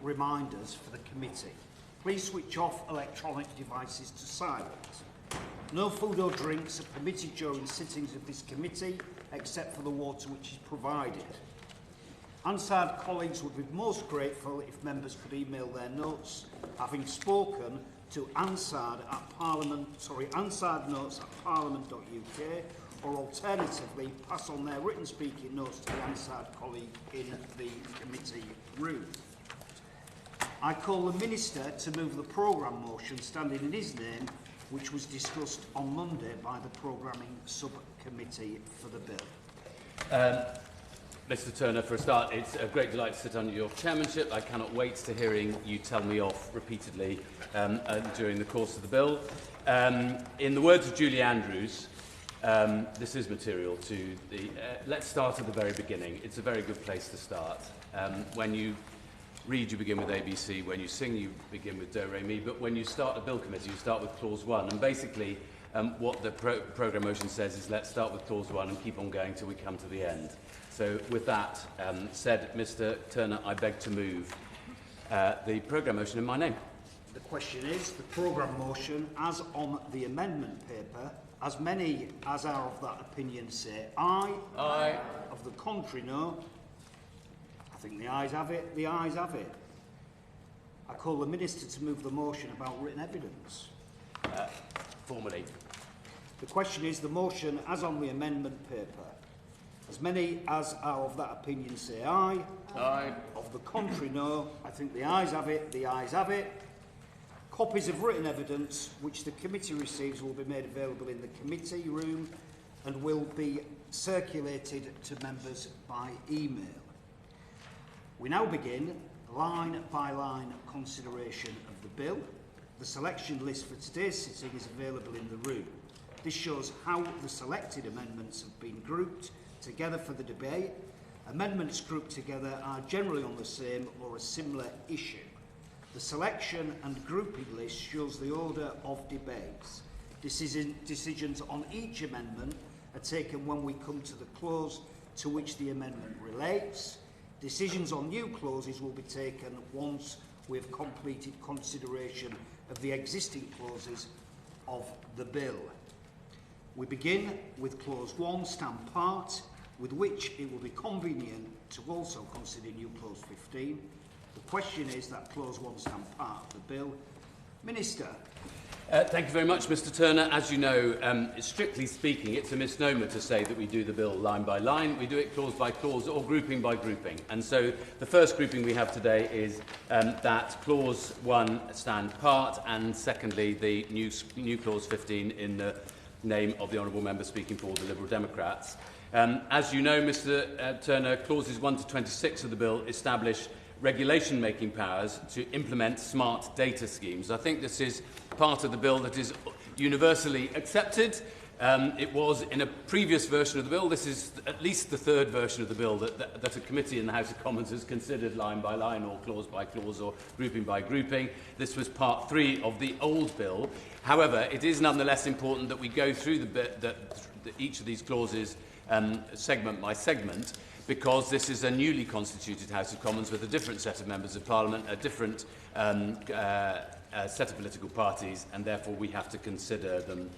reminders for the committee. Please switch off electronic devices to silent. No food or drinks are permitted during sittings of this committee, except for the water which is provided. Ansard colleagues would be most grateful if members could email their notes, having spoken, to ansardnotes@parliament.uk, or alternatively pass on their written speaking notes to the Ansard colleague in the committee room. I call the Minister to move the programme motion standing in his name, which was discussed on Monday by the Programming Subcommittee for the bill. Mr Turner, for a start, it's a great delight to sit under your chairmanship. I cannot wait to hearing you tell me off repeatedly during the course of the bill. In the words of Julie Andrews, this is material to the... let's start at the very beginning. It's a very good place to start. When you read, you begin with ABC. When you sing, you begin with Do, Re, Mi. But when you start a bill committee, you start with Clause 1. And basically, what the programme motion says is let's start with Clause 1 and keep on going till we come to the end. So with that said, Mr Turner, I beg to move the programme motion in my name. The question is, the programme motion, as on the amendment paper, as many as are of that opinion say aye. Aye. Of the contrary, no. I think the ayes have it. The ayes have it. I call the Minister to move the motion about written evidence. Formally. The question is, the motion as on the amendment paper. As many as are of that opinion say aye. Aye. Of the contrary, no. I think the ayes have it. The ayes have it. Copies of written evidence which the committee receives will be made available in the committee room and will be circulated to members by email. We now begin line-by-line consideration of the bill. The selection list for today's sitting is available in the room. This shows how the selected amendments have been grouped together for the debate. Amendments grouped together are generally on the same or a similar issue. The selection and grouping list shows the order of debates. Decisions on each amendment are taken when we come to the clause to which the amendment relates. Decisions on new clauses will be taken once we have completed consideration of the existing clauses of the bill. We begin with Clause 1, Stand Part, with which it will be convenient to also consider new Clause 15. The question is that Clause 1 Stand Part of the bill. Minister. Thank you very much, Mr Turner. As you know, strictly speaking, it's a misnomer to say that we do the bill line by line. We do it clause by clause or grouping by grouping. And so the first grouping we have today is that Clause 1 Stand Part, and secondly, the new Clause 15 in the name of the Honourable Member speaking for the Liberal Democrats. As you know, Mr Turner, Clauses 1 to 26 of the bill establish regulation-making powers to implement smart data schemes. I think this is part of the bill that is universally accepted. It was in a previous version of the bill. This is at least the third version of the bill that a committee in the House of Commons has considered line by line or clause by clause or grouping by grouping. This was part 3 of the old bill. However, it is nonetheless important that we go through each of these clauses segment by segment, because this is a newly constituted House of Commons with a different set of members of Parliament, a different set of political parties, and therefore we have to consider them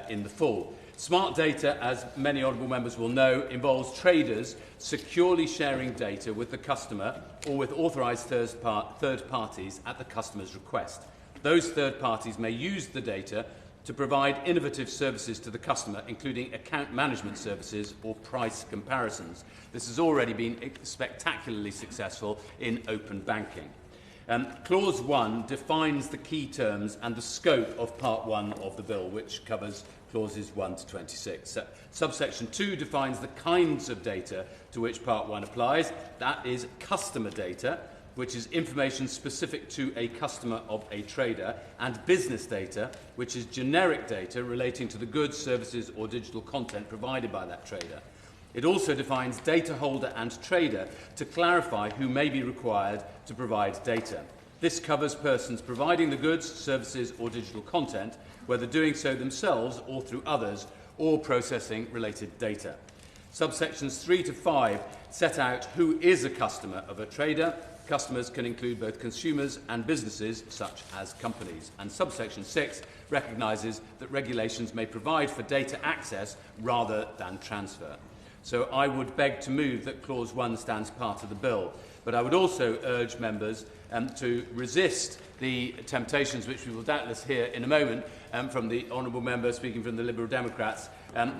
in the full. Smart data, as many honourable members will know, involves traders securely sharing data with the customer or with authorised third parties at the customer's request. Those third parties may use the data to provide innovative services to the customer, including account management services or price comparisons. This has already been spectacularly successful in open banking. Clause 1 defines the key terms and the scope of Part 1 of the bill, which covers Clauses 1 to 26. Subsection 2 defines the kinds of data to which Part 1 applies. That is customer data, which is information specific to a customer of a trader, and business data, which is generic data relating to the goods, services or digital content provided by that trader. It also defines data holder and trader to clarify who may be required to provide data. This covers persons providing the goods, services or digital content, whether doing so themselves or through others, or processing related data. Subsections 3 to 5 set out who is a customer of a trader, customers can include both consumers and businesses, such as companies. And subsection 6 recognises that regulations may provide for data access rather than transfer. So I would beg to move that Clause 1 stands part of the bill. But I would also urge members to resist the temptations, which we will doubtless hear in a moment from the honourable member speaking from the Liberal Democrats,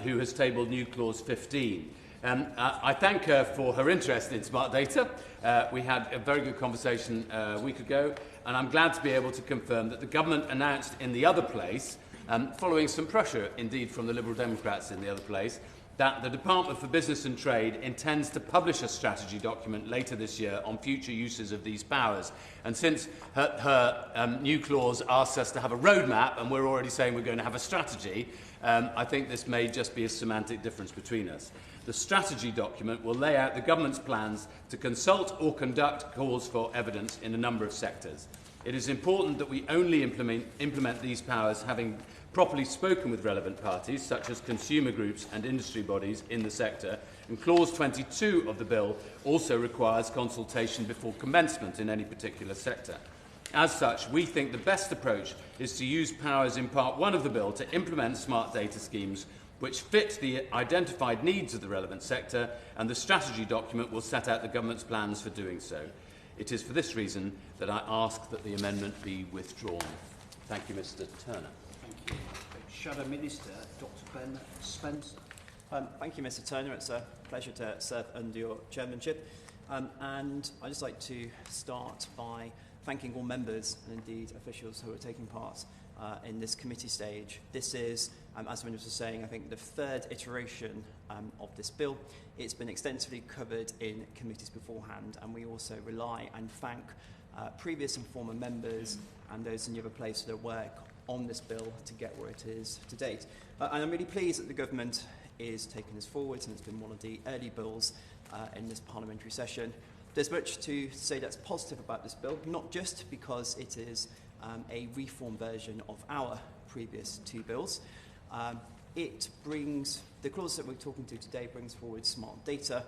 who has tabled new Clause 15. I thank her for her interest in smart data. We had a very good conversation a week ago, and I'm glad to be able to confirm that the government announced in the other place, following some pressure indeed from the Liberal Democrats in the other place, that the Department for Business and Trade intends to publish a strategy document later this year on future uses of these powers. And since her new clause asks us to have a roadmap, and we're already saying we're going to have a strategy, I think this may just be a semantic difference between us. The strategy document will lay out the government's plans to consult or conduct calls for evidence in a number of sectors. It is important that we only implement these powers having properly spoken with relevant parties, such as consumer groups and industry bodies in the sector, and Clause 22 of the bill also requires consultation before commencement in any particular sector. As such, we think the best approach is to use powers in Part 1 of the bill to implement smart data schemes which fit the identified needs of the relevant sector, and the strategy document will set out the government's plans for doing so. It is for this reason that I ask that the amendment be withdrawn. Thank you, Mr. Turner. Thank you. Shadow Minister, Dr. Ben Spencer. Thank you, Mr. Turner. It's a pleasure to serve under your chairmanship. And I'd just like to start by thanking all members and indeed officials who are taking part in this committee stage. This is, as the Minister was saying, I think the third iteration of this bill. It's been extensively covered in committees beforehand, and we also rely and thank previous and former members and those in the other place for their work on this bill to get where it is to date. And I'm really pleased that the government is taking this forward, and it's been one of the early bills in this parliamentary session. There's much to say that's positive about this bill, not just because it is a reformed version of our previous two bills. It brings, the clause that we're talking to today brings forward smart data,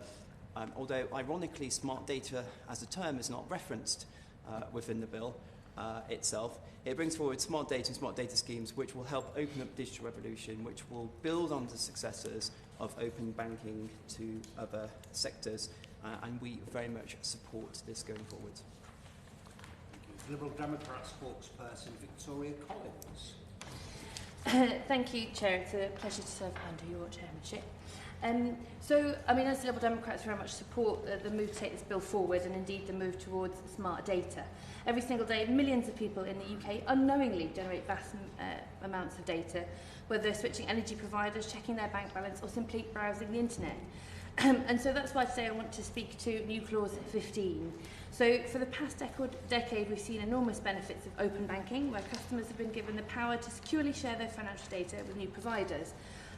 although ironically smart data as a term is not referenced within the bill itself. It brings forward smart data and smart data schemes which will help open up the digital revolution, which will build on the successes of open banking to other sectors, and we very much support this going forward. Thank you. Liberal Democrat spokesperson Victoria Collins. Thank you, Chair. It's a pleasure to serve under your chairmanship. As the Liberal Democrats very much support the move to take this bill forward, and indeed the move towards smart data. Every single day, millions of people in the UK unknowingly generate vast amounts of data, whether they're switching energy providers, checking their bank balance, or simply browsing the internet. And so that's why today I want to speak to new Clause 15. So for the past decade, we've seen enormous benefits of open banking, where customers have been given the power to securely share their financial data with new providers,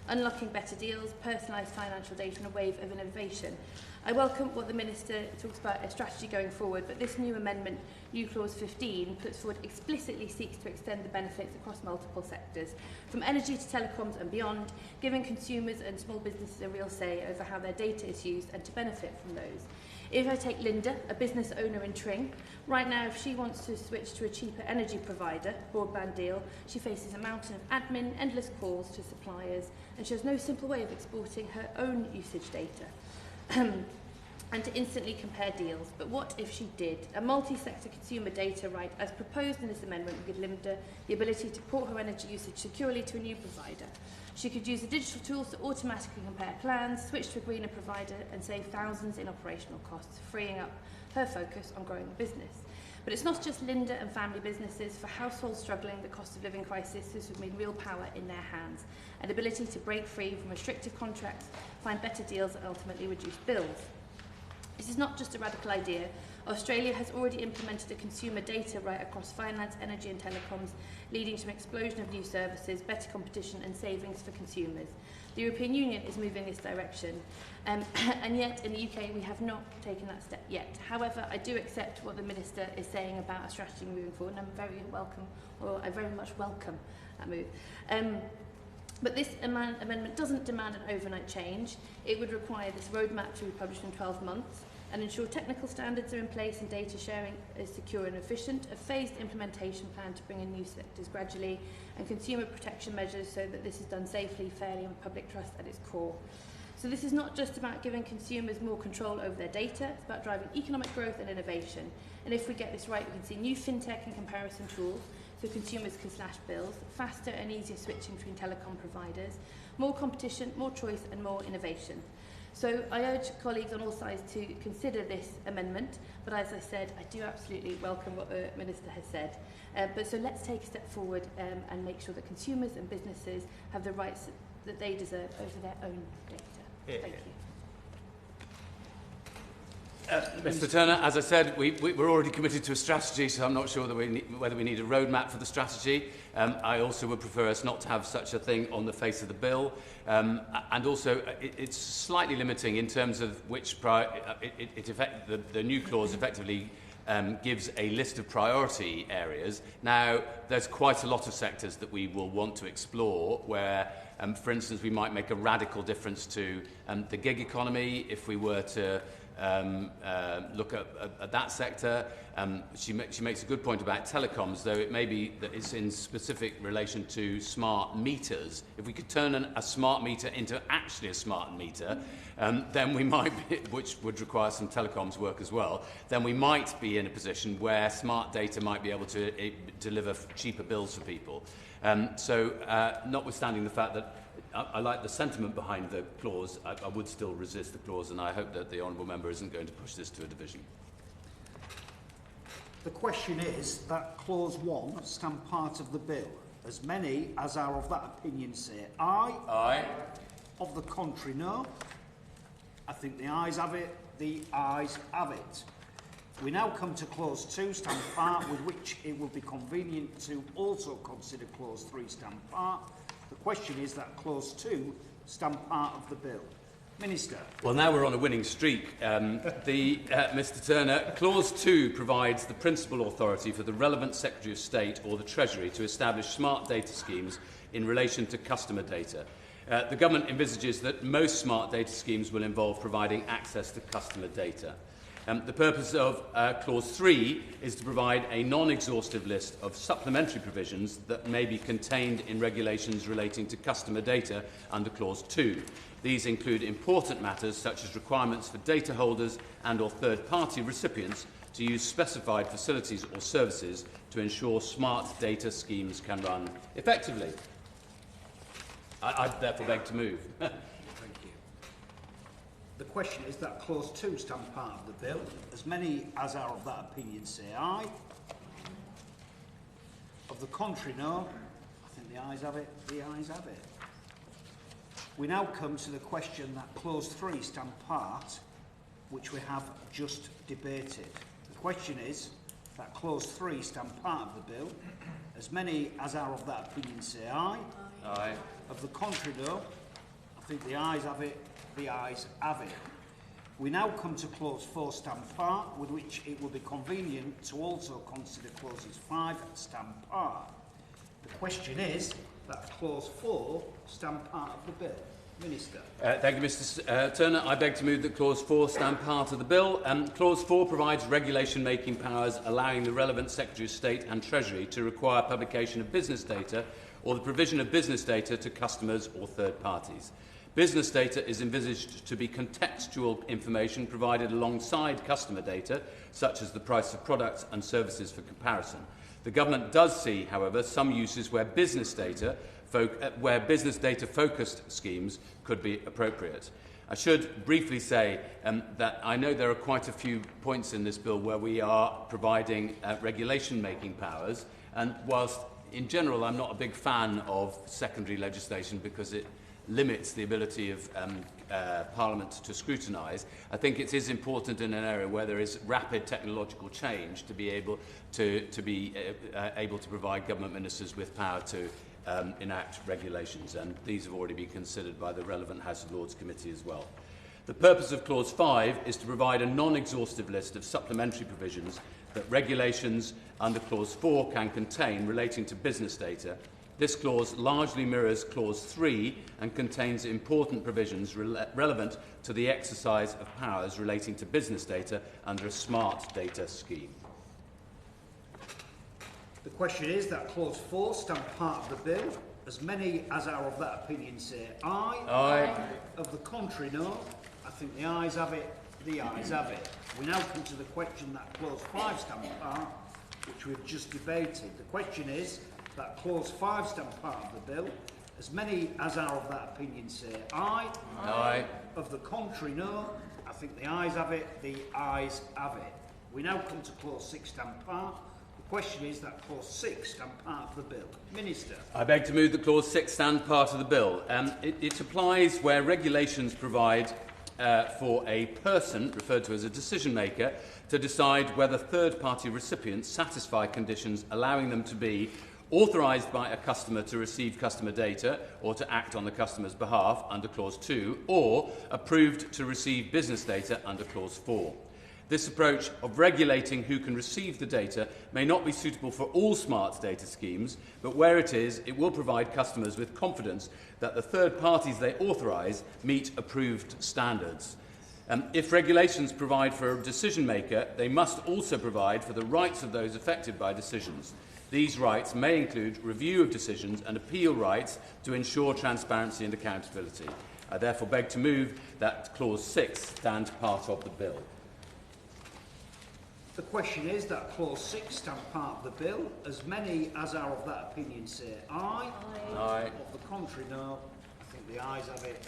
unlocking better deals, personalised financial data, and a wave of innovation. I welcome what the Minister talks about, a strategy going forward, but this new amendment, new Clause 15, puts forward explicitly seeks to extend the benefits across multiple sectors, from energy to telecoms and beyond, giving consumers and small businesses a real say over how their data is used and to benefit from those. If I take Linda, a business owner in Tring, right now if she wants to switch to a cheaper energy provider, broadband deal, she faces a mountain of admin, endless calls to suppliers, and she has no simple way of exporting her own usage data and to instantly compare deals. But what if she did? A multi-sector consumer data right, as proposed in this amendment, would give Linda the ability to port her energy usage securely to a new provider. She could use the digital tools to automatically compare plans, switch to a greener provider, and save thousands in operational costs, freeing up her focus on growing the business. But it's not just Linda and family businesses. For households struggling the cost of living crisis, this would mean real power in their hands, an ability to break free from restrictive contracts, find better deals, and ultimately reduce bills. This is not just a radical idea. Australia has already implemented a consumer data right across finance, energy and telecoms, leading to an explosion of new services, better competition and savings for consumers. The European Union is moving this direction, and yet in the UK we have not taken that step yet. However, I do accept what the Minister is saying about a strategy moving forward, and I very much welcome that move. But this amendment doesn't demand an overnight change. It would require this roadmap to be published in 12 months. and ensure technical standards are in place and data sharing is secure and efficient, a phased implementation plan to bring in new sectors gradually, and consumer protection measures so that this is done safely, fairly, and with public trust at its core. So this is not just about giving consumers more control over their data, it's about driving economic growth and innovation. And if we get this right, we can see new fintech and comparison tools so consumers can slash bills, faster and easier switching between telecom providers, more competition, more choice and more innovation. So I urge colleagues on all sides to consider this amendment, but as I said, I do absolutely welcome what the Minister has said. But so let's take a step forward and make sure that consumers and businesses have the rights that they deserve over their own data. Thank you. Mr Turner, as I said, we're already committed to a strategy, so I'm not sure that whether we need a roadmap for the strategy. I also would prefer us not to have such a thing on the face of the bill. And also, it's slightly limiting in terms of which the new clause effectively gives a list of priority areas. Now, there's quite a lot of sectors that we will want to explore where, for instance, we might make a radical difference to the gig economy if we were to look at that sector. She makes a good point about telecoms, though it may be that it's in specific relation to smart meters. If we could turn a smart meter into actually a smart meter, then we might be, which would require some telecoms work as well, then we might be in a position where smart data might be able to deliver cheaper bills for people. So notwithstanding the fact that I like the sentiment behind the clause, I would still resist the clause, and I hope that the Honourable Member isn't going to push this to a division. The question is that Clause 1 stand part of the bill. As many as are of that opinion say aye. Aye. Of the contrary, no. I think the ayes have it. The ayes have it. We now come to Clause 2, stand part, with which it will be convenient to also consider Clause 3, stand part. The question is that Clause 2 stand part of the bill. Minister. Well, now we're on a winning streak. Mr Turner, Clause 2 provides the principal authority for the relevant Secretary of State or the Treasury to establish smart data schemes in relation to customer data. The Government envisages that most smart data schemes will involve providing access to customer data. The purpose of Clause 3 is to provide a non-exhaustive list of supplementary provisions that may be contained in regulations relating to customer data under Clause 2. These include important matters such as requirements for data holders and/or third-party recipients to use specified facilities or services to ensure smart data schemes can run effectively. I therefore beg to move. Thank you. The question is that Clause 2 stand part of the bill. As many as are of that opinion say aye. Of the contrary, no. I think the ayes have it. The ayes have it. We now come to the question that Clause 3 stand part, which we have just debated. The question is that Clause 3 stand part of the bill. As many as are of that opinion say aye. Aye. Of the contrary, no. I think the ayes have it. The ayes have it. We now come to Clause 4 stand part, with which it will be convenient to also consider Clauses 5 stand part. The question is that Clause 4 stand part of the bill. Minister. Thank you, Mr Turner. I beg to move that Clause 4 stand part of the bill. Clause 4 provides regulation-making powers allowing the relevant Secretary of State and Treasury to require publication of business data or the provision of business data to customers or third parties. Business data is envisaged to be contextual information provided alongside customer data, such as the price of products and services for comparison. The Government does see, however, some uses where business data-focused schemes could be appropriate. I should briefly say that I know there are quite a few points in this bill where we are providing regulation-making powers, and whilst in general I'm not a big fan of secondary legislation because it limits the ability of Parliament to scrutinise, I think it is important in an area where there is rapid technological change to be able to provide government ministers with power to enact regulations, and these have already been considered by the relevant House of Lords Committee as well. The purpose of Clause 5 is to provide a non-exhaustive list of supplementary provisions that regulations under Clause 4 can contain relating to business data, This clause largely mirrors Clause 3 and contains important provisions relevant to the exercise of powers relating to business data under a smart data scheme. The question is that Clause 4 stand part of the bill. As many as are of that opinion say aye. Aye. Of the contrary, no. I think the ayes have it. The ayes have it. We now come to the question that Clause 5 stand part, which we've just debated. The question is that Clause 5 stand part of the bill. As many as are of that opinion say aye. Aye. Of the contrary, no. I think the ayes have it. The ayes have it. We now come to Clause 6 stand part. The question is that Clause 6 stand part of the bill. Minister. I beg to move that Clause 6 stand part of the bill. It applies where regulations provide for a person, referred to as a decision maker, to decide whether third-party recipients satisfy conditions allowing them to be authorised by a customer to receive customer data or to act on the customer's behalf under Clause 2, or approved to receive business data under Clause 4. This approach of regulating who can receive the data may not be suitable for all smart data schemes, but where it is, it will provide customers with confidence that the third parties they authorise meet approved standards. If regulations provide for a decision maker, they must also provide for the rights of those affected by decisions. These rights may include review of decisions and appeal rights to ensure transparency and accountability. I therefore beg to move that Clause 6 stand part of the bill. The question is that Clause 6 stand part of the bill. As many as are of that opinion say aye. Aye. Of the contrary, no. I think the ayes have it.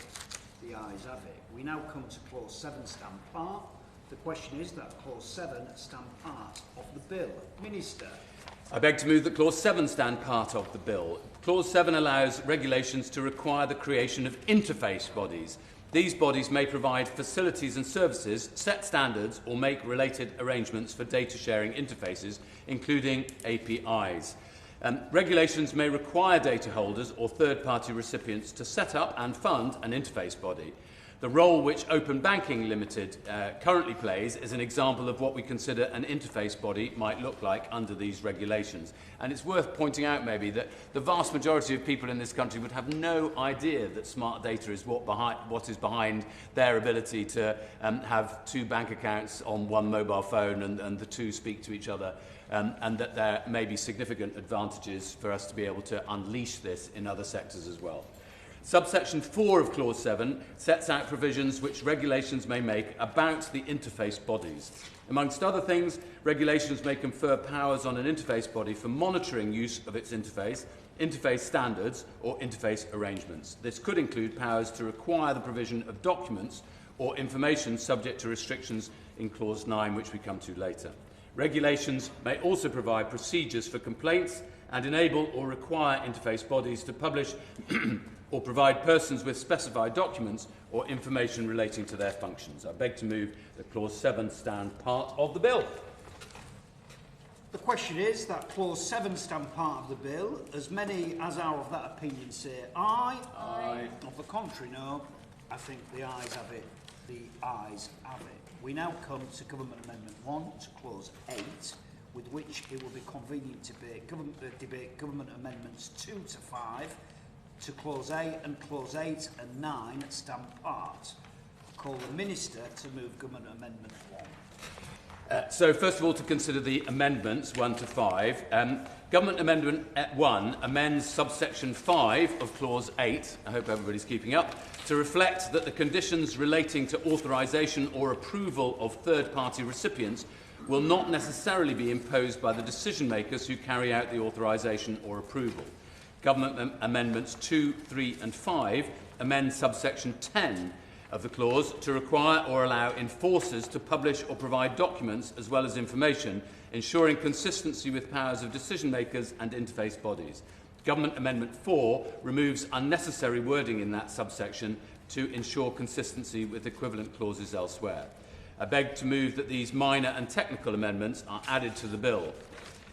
The ayes have it. We now come to Clause 7 stand part. The question is that Clause 7 stand part of the bill. Minister. I beg to move that Clause 7 stand part of the bill. Clause 7 allows regulations to require the creation of interface bodies. These bodies may provide facilities and services, set standards, or make related arrangements for data sharing interfaces, including APIs. Regulations may require data holders or third-party recipients to set up and fund an interface body. The role which Open Banking Limited currently plays is an example of what we consider an interface body might look like under these regulations. And it's worth pointing out maybe that the vast majority of people in this country would have no idea that smart data is what is behind their ability to have two bank accounts on one mobile phone and the two speak to each other. And that there may be significant advantages for us to be able to unleash this in other sectors as well. Subsection 4 of Clause 7 sets out provisions which regulations may make about the interface bodies. Amongst other things, regulations may confer powers on an interface body for monitoring use of its interface, interface standards, or interface arrangements. This could include powers to require the provision of documents or information subject to restrictions in Clause 9, which we come to later. Regulations may also provide procedures for complaints and enable or require interface bodies to publish or provide persons with specified documents or information relating to their functions. I beg to move that Clause 7 stand part of the bill. The question is that Clause 7 stand part of the bill. As many as are of that opinion say aye. Aye. Of the contrary, no. I think the ayes have it. The ayes have it. We now come to Government Amendment 1 to Clause 8, with which it will be convenient to debate Government Amendments 2 to 5, to Clause 8 and Clause 8 and 9 stand part. I call the Minister to move Government Amendment 1. So first of all, to consider the amendments 1 to 5. Government Amendment 1 amends subsection 5 of Clause 8, I hope everybody's keeping up, to reflect that the conditions relating to authorisation or approval of third-party recipients will not necessarily be imposed by the decision makers who carry out the authorisation or approval. Government Amendments 2, 3 and 5 amend subsection 10 of the clause to require or allow enforcers to publish or provide documents as well as information, ensuring consistency with powers of decision makers and interface bodies. Government Amendment 4 removes unnecessary wording in that subsection to ensure consistency with equivalent clauses elsewhere. I beg to move that these minor and technical amendments are added to the bill.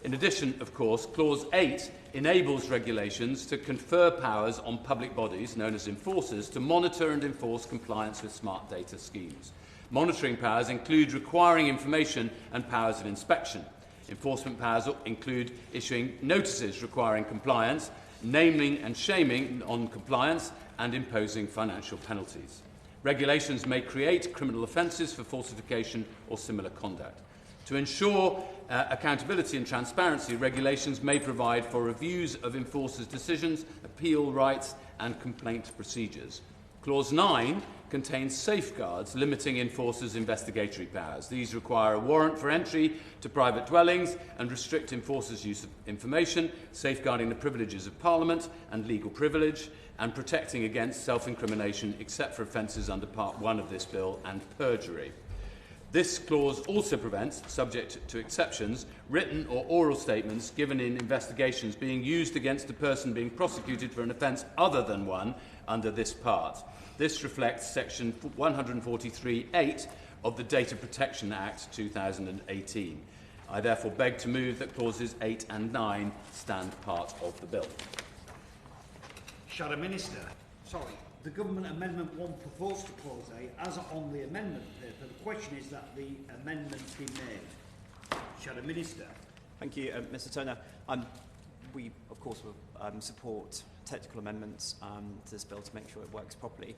In addition, of course, Clause 8 enables regulations to confer powers on public bodies, known as enforcers, to monitor and enforce compliance with smart data schemes. Monitoring powers include requiring information and powers of inspection. Enforcement powers include issuing notices requiring compliance, naming and shaming on compliance, and imposing financial penalties. Regulations may create criminal offences for falsification or similar conduct. To ensure accountability and transparency, regulations may provide for reviews of enforcers' decisions, appeal rights and complaint procedures. Clause 9 contains safeguards limiting enforcers' investigatory powers. These require a warrant for entry to private dwellings and restrict enforcers' use of information, safeguarding the privileges of Parliament and legal privilege, and protecting against self-incrimination except for offences under Part 1 of this bill and perjury. This clause also prevents, subject to exceptions, written or oral statements given in investigations being used against a person being prosecuted for an offence other than one under this part. This reflects section 143(8) of the Data Protection Act 2018. I therefore beg to move that clauses 8 and 9 stand part of the bill. Shadow Minister. Sorry. The Government Amendment 1 proposed to Clause 8 as on the amendment paper. The question is that the amendment be made. Shadow Minister. Thank you, Mr Turner. We, of course, will support technical amendments to this bill to make sure it works properly.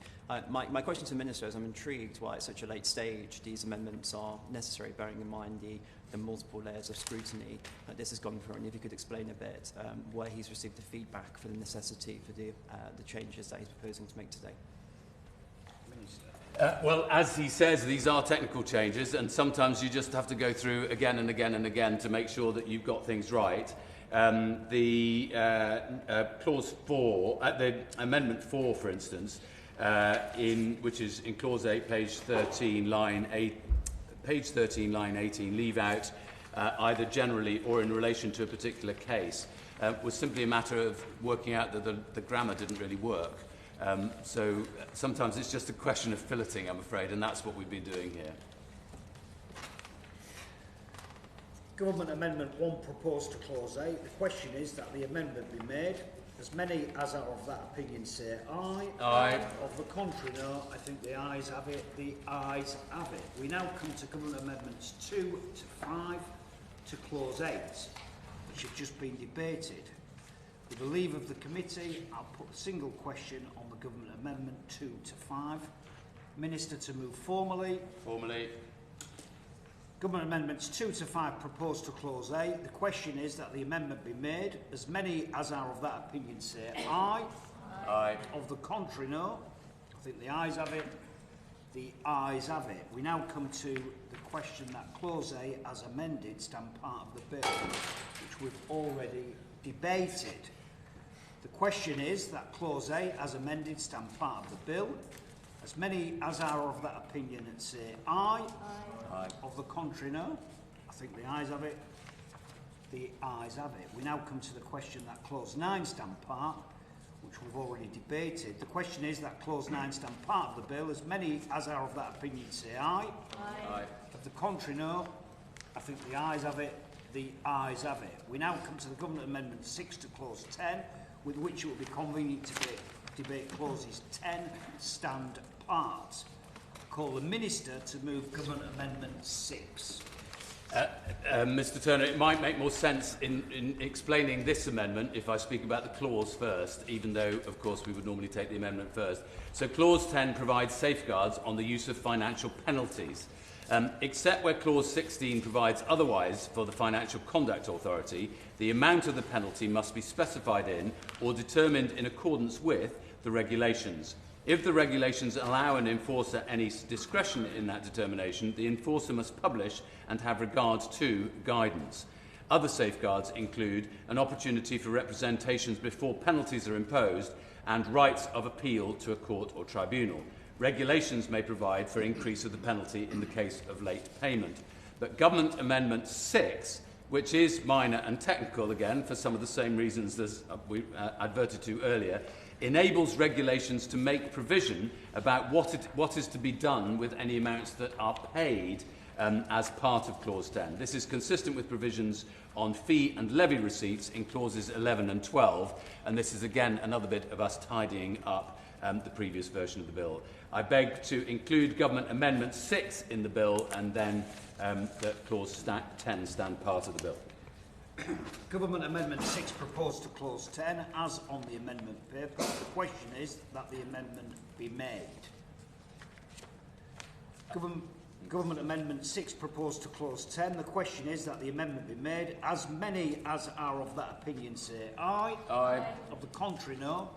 My question to the Minister is I'm intrigued why at such a late stage these amendments are necessary, bearing in mind the multiple layers of scrutiny that this has gone through, and if you could explain a bit where he's received the feedback for the necessity for the changes that he's proposing to make today. Well, as he says, these are technical changes, and sometimes you just have to go through again and again and again to make sure that you've got things right. The clause 4, the amendment 4, for instance, which is in clause 8, page 13, line 18, leave out either generally or in relation to a particular case, was simply a matter of working out that the grammar didn't really work. So sometimes it's just a question of filleting, I'm afraid, and that's what we've been doing here. Government Amendment 1 proposed to Clause 8. The question is that the amendment be made. As many as are of that opinion say aye. Aye. Of the contrary, no. I think the ayes have it. The ayes have it. We now come to Government Amendments 2 to 5 to Clause 8, which have just been debated. With the leave of the committee, I'll put a single question on the Government Amendment 2 to 5. Minister to move formally. Formally. Government Amendments 2 to 5 proposed to Clause 8. The question is that the amendment be made. As many as are of that opinion say aye. Aye. Of the contrary, no. I think the ayes have it. The ayes have it. We now come to the question that Clause 8, as amended, stand part of the bill, which we've already debated. The question is that Clause 8, as amended, stand part of the bill. As many as are of that opinion and say aye. Aye. Of the contrary, no. I think the ayes have it. The ayes have it. We now come to the question that Clause 9 stand part, which we've already debated. The question is that Clause 9 stand part of the bill. As many as are of that opinion say aye. Aye. Of the contrary, no. I think the ayes have it. The ayes have it. We now come to the Government Amendment 6 to Clause 10, with which it will be convenient to debate Clauses 10 stand part. Call the Minister to move Government Amendment 6. Mr Turner, it might make more sense in explaining this amendment if I speak about the clause first, even though, of course, we would normally take the amendment first. So Clause 10 provides safeguards on the use of financial penalties. Except where Clause 16 provides otherwise for the Financial Conduct Authority, the amount of the penalty must be specified in or determined in accordance with the regulations. If the regulations allow an enforcer any discretion in that determination, the enforcer must publish and have regard to guidance. Other safeguards include an opportunity for representations before penalties are imposed and rights of appeal to a court or tribunal. Regulations may provide for increase of the penalty in the case of late payment. But Government Amendment 6, which is minor and technical again for some of the same reasons as we adverted to earlier, enables regulations to make provision about what is to be done with any amounts that are paid as part of Clause 10. This is consistent with provisions on fee and levy receipts in Clauses 11 and 12, and this is again another bit of us tidying up the previous version of the bill. I beg to include Government Amendment 6 in the bill and then that Clause 10 stand part of the bill. Government Amendment 6 proposed to Clause 10 as on the amendment paper. The question is that the amendment be made. Government Amendment 6 proposed to Clause 10. The question is that the amendment be made. As many as are of that opinion say aye. Aye. Of the contrary, no.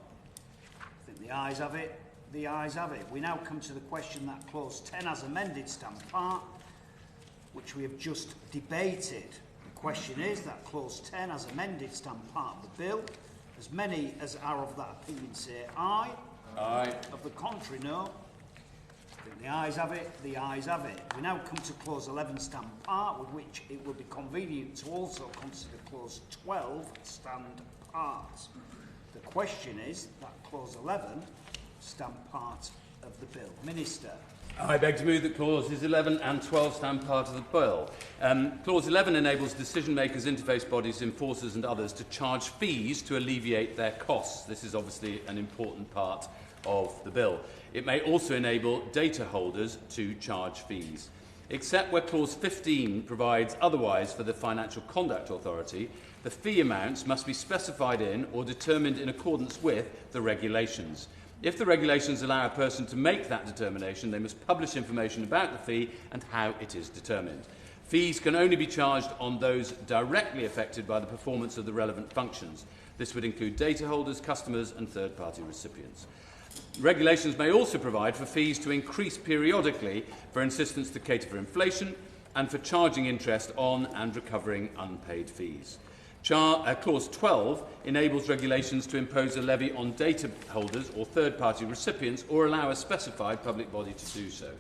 I think the ayes have it. The ayes have it. We now come to the question that Clause 10 as amended stand part, which we have just debated. The question is that Clause 10 as amended stand part of the bill. As many as are of that opinion say aye. Aye. Of the contrary, no. I think the ayes have it. The ayes have it. We now come to Clause 11 stand part, with which it would be convenient to also consider Clause 12 stand part. The question is that Clause 11 stand part of the bill. Minister. I beg to move that Clauses 11 and 12 stand part of the bill. Clause 11 enables decision-makers, interface bodies, enforcers and others to charge fees to alleviate their costs. This is obviously an important part of the bill. It may also enable data holders to charge fees. Except where Clause 15 provides otherwise for the Financial Conduct Authority, the fee amounts must be specified in or determined in accordance with the regulations. If the regulations allow a person to make that determination, they must publish information about the fee and how it is determined. Fees can only be charged on those directly affected by the performance of the relevant functions. This would include data holders, customers and third-party recipients. Regulations may also provide for fees to increase periodically for insistence to cater for inflation and for charging interest on and recovering unpaid fees. Clause 12 enables regulations to impose a levy on data holders or third-party recipients or allow a specified public body to do so.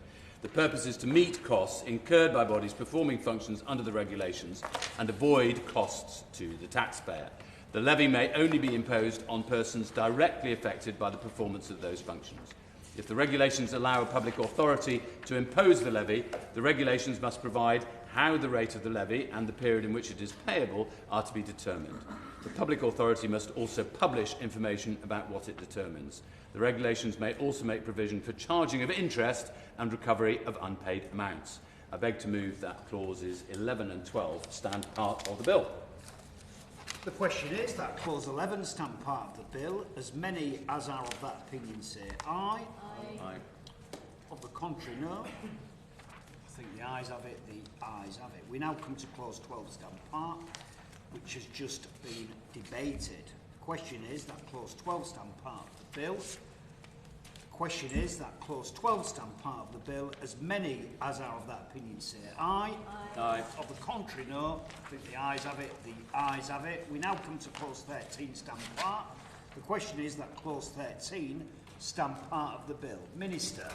The purpose is to meet costs incurred by bodies performing functions under the regulations and avoid costs to the taxpayer. The levy may only be imposed on persons directly affected by the performance of those functions. If the regulations allow a public authority to impose the levy, the regulations must provide how the rate of the levy and the period in which it is payable are to be determined. The public authority must also publish information about what it determines. The regulations may also make provision for charging of interest and recovery of unpaid amounts. I beg to move that Clauses 11 and 12 stand part of the bill. The question is that Clause 11 stand part of the bill. As many as are of that opinion say aye. Aye. Aye. Of the contrary, no. I think the ayes have it. The ayes have it. We now come to Clause 12 stand part, which has just been debated. The question is that Clause 12 stand part of the bill. The question is that Clause 12 stand part of the bill. As many as are of that opinion say aye. Aye. Aye. Of the contrary, no. I think the ayes have it. The ayes have it. We now come to Clause 13 stand part. The question is that Clause 13 stand part of the bill. Minister.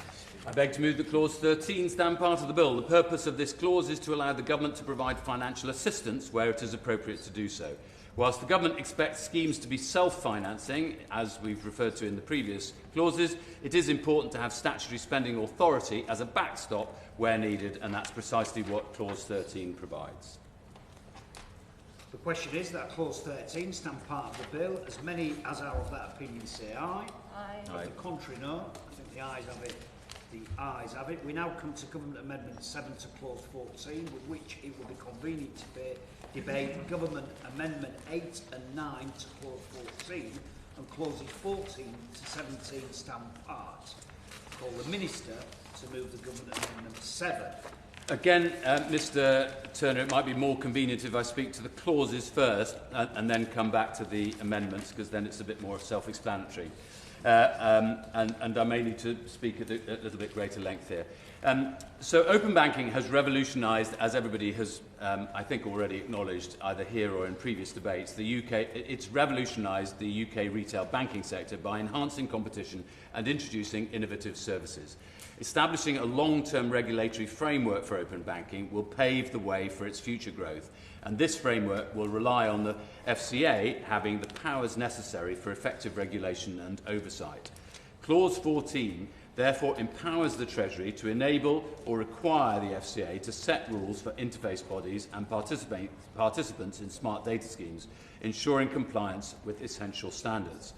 I beg to move that Clause 13 stand part of the bill. The purpose of this clause is to allow the government to provide financial assistance where it is appropriate to do so. Whilst the government expects schemes to be self-financing, as we've referred to in the previous clauses, it is important to have statutory spending authority as a backstop where needed, and that's precisely what Clause 13 provides. The question is that Clause 13 stand part of the bill. As many as are of that opinion say aye. Aye. Of the contrary, no. I think the ayes have it. The ayes have it. We now come to Government Amendment 7 to Clause 14, with which it will be convenient to debate Government Amendment 8 and 9 to Clause 14 and Clauses 14 to 17 stand part. I call the Minister to move the Government Amendment 7. Again, Mr Turner, it might be more convenient if I speak to the clauses first and then come back to the amendments, because then it's a bit more self-explanatory. And I may need to speak at a little bit greater length here. So open banking has revolutionised, as everybody has, I think, already acknowledged, either here or in previous debates, it's revolutionised the UK retail banking sector by enhancing competition and introducing innovative services. Establishing a long-term regulatory framework for open banking will pave the way for its future growth, and this framework will rely on the FCA having the powers necessary for effective regulation and oversight. Clause 14 therefore empowers the Treasury to enable or require the FCA to set rules for interface bodies and participants in smart data schemes, ensuring compliance with essential standards.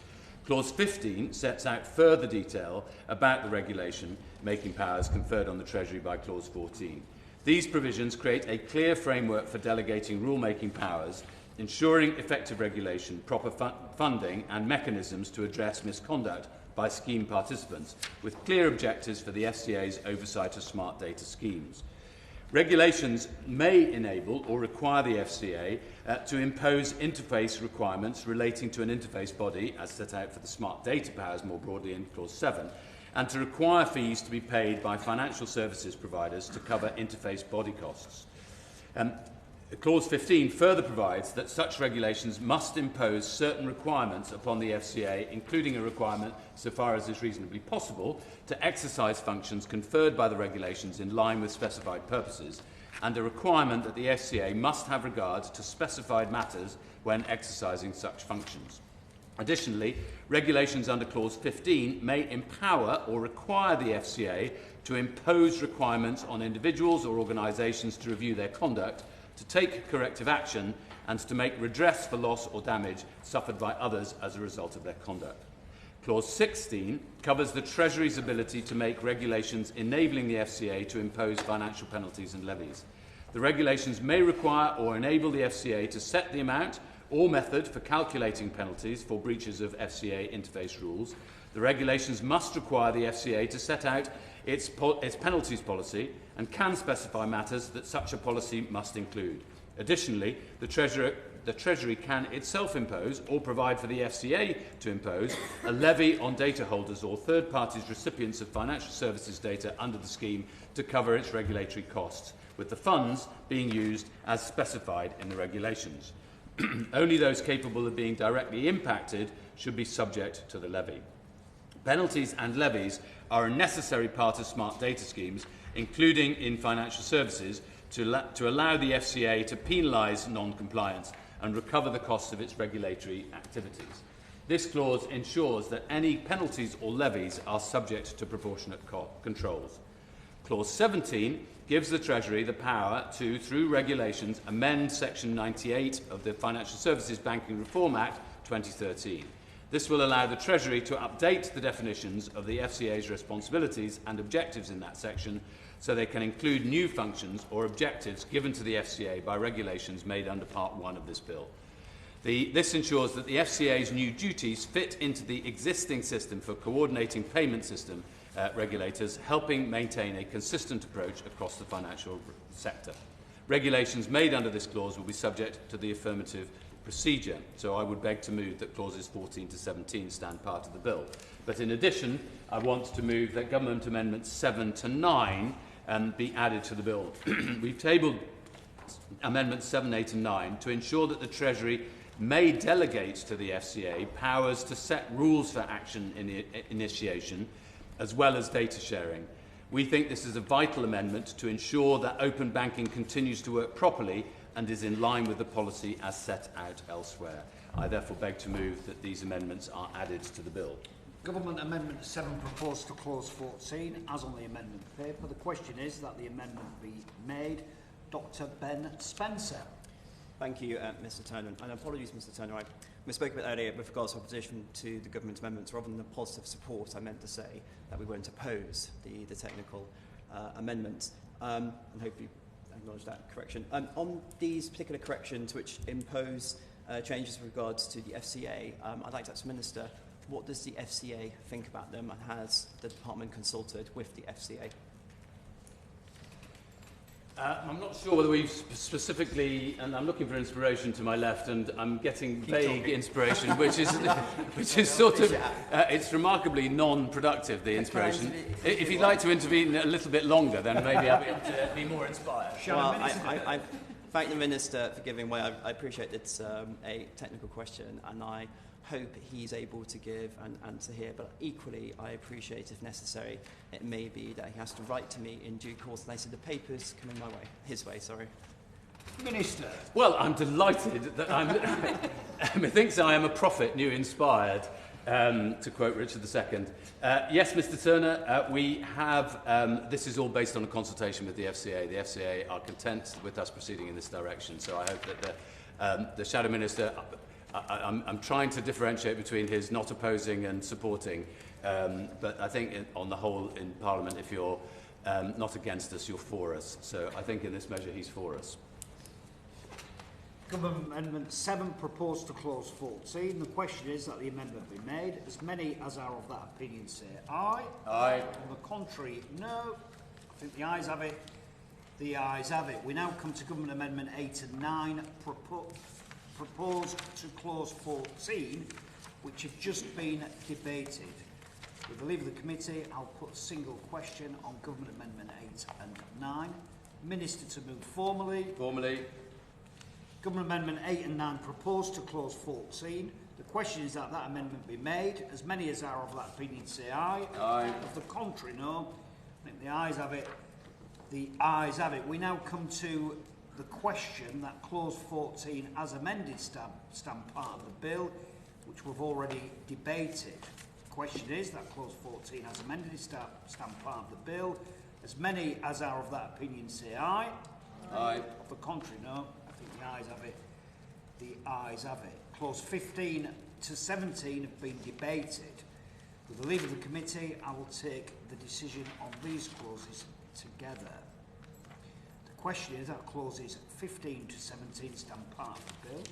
Clause 15 sets out further detail about the regulation-making powers conferred on the Treasury by Clause 14. These provisions create a clear framework for delegating rule-making powers, ensuring effective regulation, proper funding and mechanisms to address misconduct by scheme participants, with clear objectives for the FCA's oversight of smart data schemes. Regulations may enable or require the FCA to impose interface requirements relating to an interface body, as set out for the smart data powers more broadly in Clause 7, and to require fees to be paid by financial services providers to cover interface body costs. Clause 15 further provides that such regulations must impose certain requirements upon the FCA, including a requirement, so far as is reasonably possible, to exercise functions conferred by the regulations in line with specified purposes, and a requirement that the FCA must have regard to specified matters when exercising such functions. Additionally, regulations under Clause 15 may empower or require the FCA to impose requirements on individuals or organisations to review their conduct, to take corrective action, and to make redress for loss or damage suffered by others as a result of their conduct. Clause 16 covers the Treasury's ability to make regulations enabling the FCA to impose financial penalties and levies. The regulations may require or enable the FCA to set the amount or method for calculating penalties for breaches of FCA interface rules. The regulations must require the FCA to set out its penalties policy and can specify matters that such a policy must include. Additionally, the Treasury can itself impose or provide for the FCA to impose a levy on data holders or third parties recipients of financial services data under the scheme to cover its regulatory costs, with the funds being used as specified in the regulations. Only those capable of being directly impacted should be subject to the levy. Penalties and levies are a necessary part of smart data schemes, including in financial services, to allow the FCA to penalise non-compliance and recover the costs of its regulatory activities. This clause ensures that any penalties or levies are subject to proportionate controls. Clause 17 gives the Treasury the power to, through regulations, amend Section 98 of the Financial Services Banking Reform Act 2013. This will allow the Treasury to update the definitions of the FCA's responsibilities and objectives in that section so they can include new functions or objectives given to the FCA by regulations made under Part 1 of this bill. This ensures that the FCA's new duties fit into the existing system for coordinating payment system regulators, helping maintain a consistent approach across the financial sector. Regulations made under this clause will be subject to the affirmative procedure, so I would beg to move that clauses 14 to 17 stand part of the bill. But in addition, I want to move that Government Amendments 7 to 9 be added to the bill. We've tabled Amendments 7, 8 and 9 to ensure that the Treasury may delegate to the FCA powers to set rules for action initiation as well as data sharing. We think this is a vital amendment to ensure that open banking continues to work properly and is in line with the policy as set out elsewhere. I therefore beg to move that these amendments are added to the bill. Government Amendment 7 proposed to Clause 14 as on the amendment paper. The question is that the amendment be made. Dr Ben Spencer. Thank you, Mr Turner. And apologies, Mr Turner, I misspoke a bit earlier with regards to opposition to the government amendments. Rather than the positive support, I meant to say that we weren't oppose the technical amendments. And hopefully acknowledge that correction. On these particular corrections which impose changes with regards to the FCA, I'd like to ask the Minister, what does the FCA think about them, and has the Department consulted with the FCA? I'm not sure whether we've specifically, and I'm looking for inspiration to my left, and I'm getting vague inspiration, which is sort of, it's remarkably non-productive, the inspiration. If you'd like to intervene a little bit longer, then maybe I'll be able to be more inspired. Well, I thank the Minister for giving way. I appreciate it's a technical question, and I hope he's able to give an answer here, but equally I appreciate, if necessary, it may be that he has to write to me in due course, and I see the papers coming my way, his way, sorry. Minister. Well, I'm delighted that methinks I am a prophet new inspired, to quote Richard II. Yes, Mr Turner, we have, this is all based on a consultation with the FCA. The FCA are content with us proceeding in this direction, so I hope that the Shadow Minister, I'm trying to differentiate between his not opposing and supporting, but I think on the whole in Parliament, if you're not against us, you're for us. So I think in this measure he's for us. Government Amendment 7 proposed to clause 14. The question is that the amendment be made. As many as are of that opinion say aye. Aye. On the contrary, no. I think the ayes have it. The ayes have it. We now come to Government Amendment 8 and 9 proposed to clause 14, which have just been debated. With the leave of the committee, I'll put a single question on Government Amendment 8 and 9. Minister to move formally. Formally. Government Amendment 8 and 9 proposed to clause 14. The question is that that amendment be made. As many as are of that opinion say aye. Aye. Of the contrary, no. I think the ayes have it. The ayes have it. We now come to the question that clause 14 as amended stand part of the bill, which we've already debated. The question is that clause 14 as amended stand part of the bill. As many as are of that opinion say aye. Aye. Of the contrary, no. The ayes have it. The ayes have it. Clause 15 to 17 have been debated. With the leave of the committee, I will take the decision on these clauses together. The question is that clauses 15 to 17 stand part of the bill.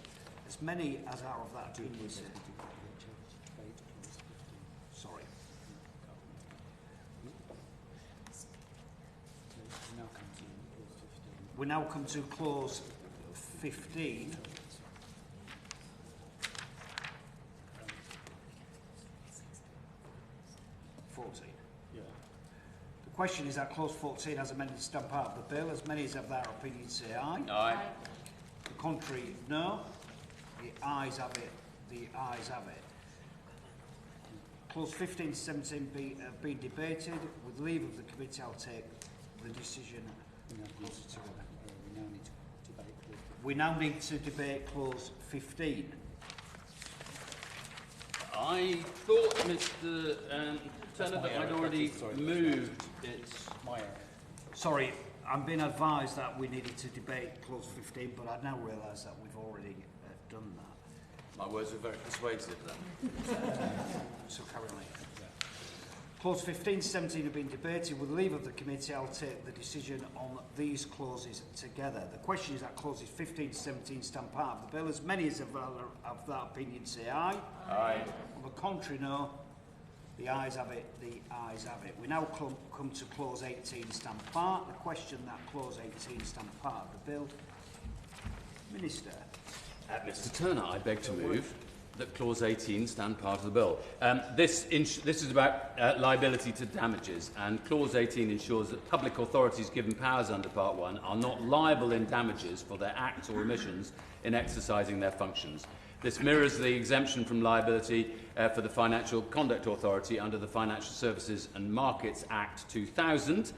As many as are of that opinion say. Sorry. We now come to clause 15. Yeah. The question is that clause 14 as amended stand part of the bill. As many as have their opinion say aye. Aye. The contrary, no. The ayes have it. The ayes have it. Clause 15 to 17 have been debated. With leave of the committee, I'll take the decision. We now need to debate clause 15. I thought, Mr. Turner, that I'd already moved it. My area. Sorry, I'm being advised that we needed to debate clause 15, but I now realise that we've already done that. My words were very persuasive then. So carry on. Clause 15 to 17 have been debated. With leave of the committee, I'll take the decision on these clauses together. The question is that clauses 15 to 17 stand part of the bill. As many as of that opinion say aye. Aye. On the contrary, no. The ayes have it. The ayes have it. We now come to clause 18 stand part. The question that clause 18 stand part of the bill. Minister. Mr. Turner, I beg to move that clause 18 stand part of the bill. This is about liability to damages, and clause 18 ensures that public authorities given powers under part 1 are not liable in damages for their acts or omissions in exercising their functions. This mirrors the exemption from liability for the Financial Conduct Authority under the Financial Services and Markets Act 2000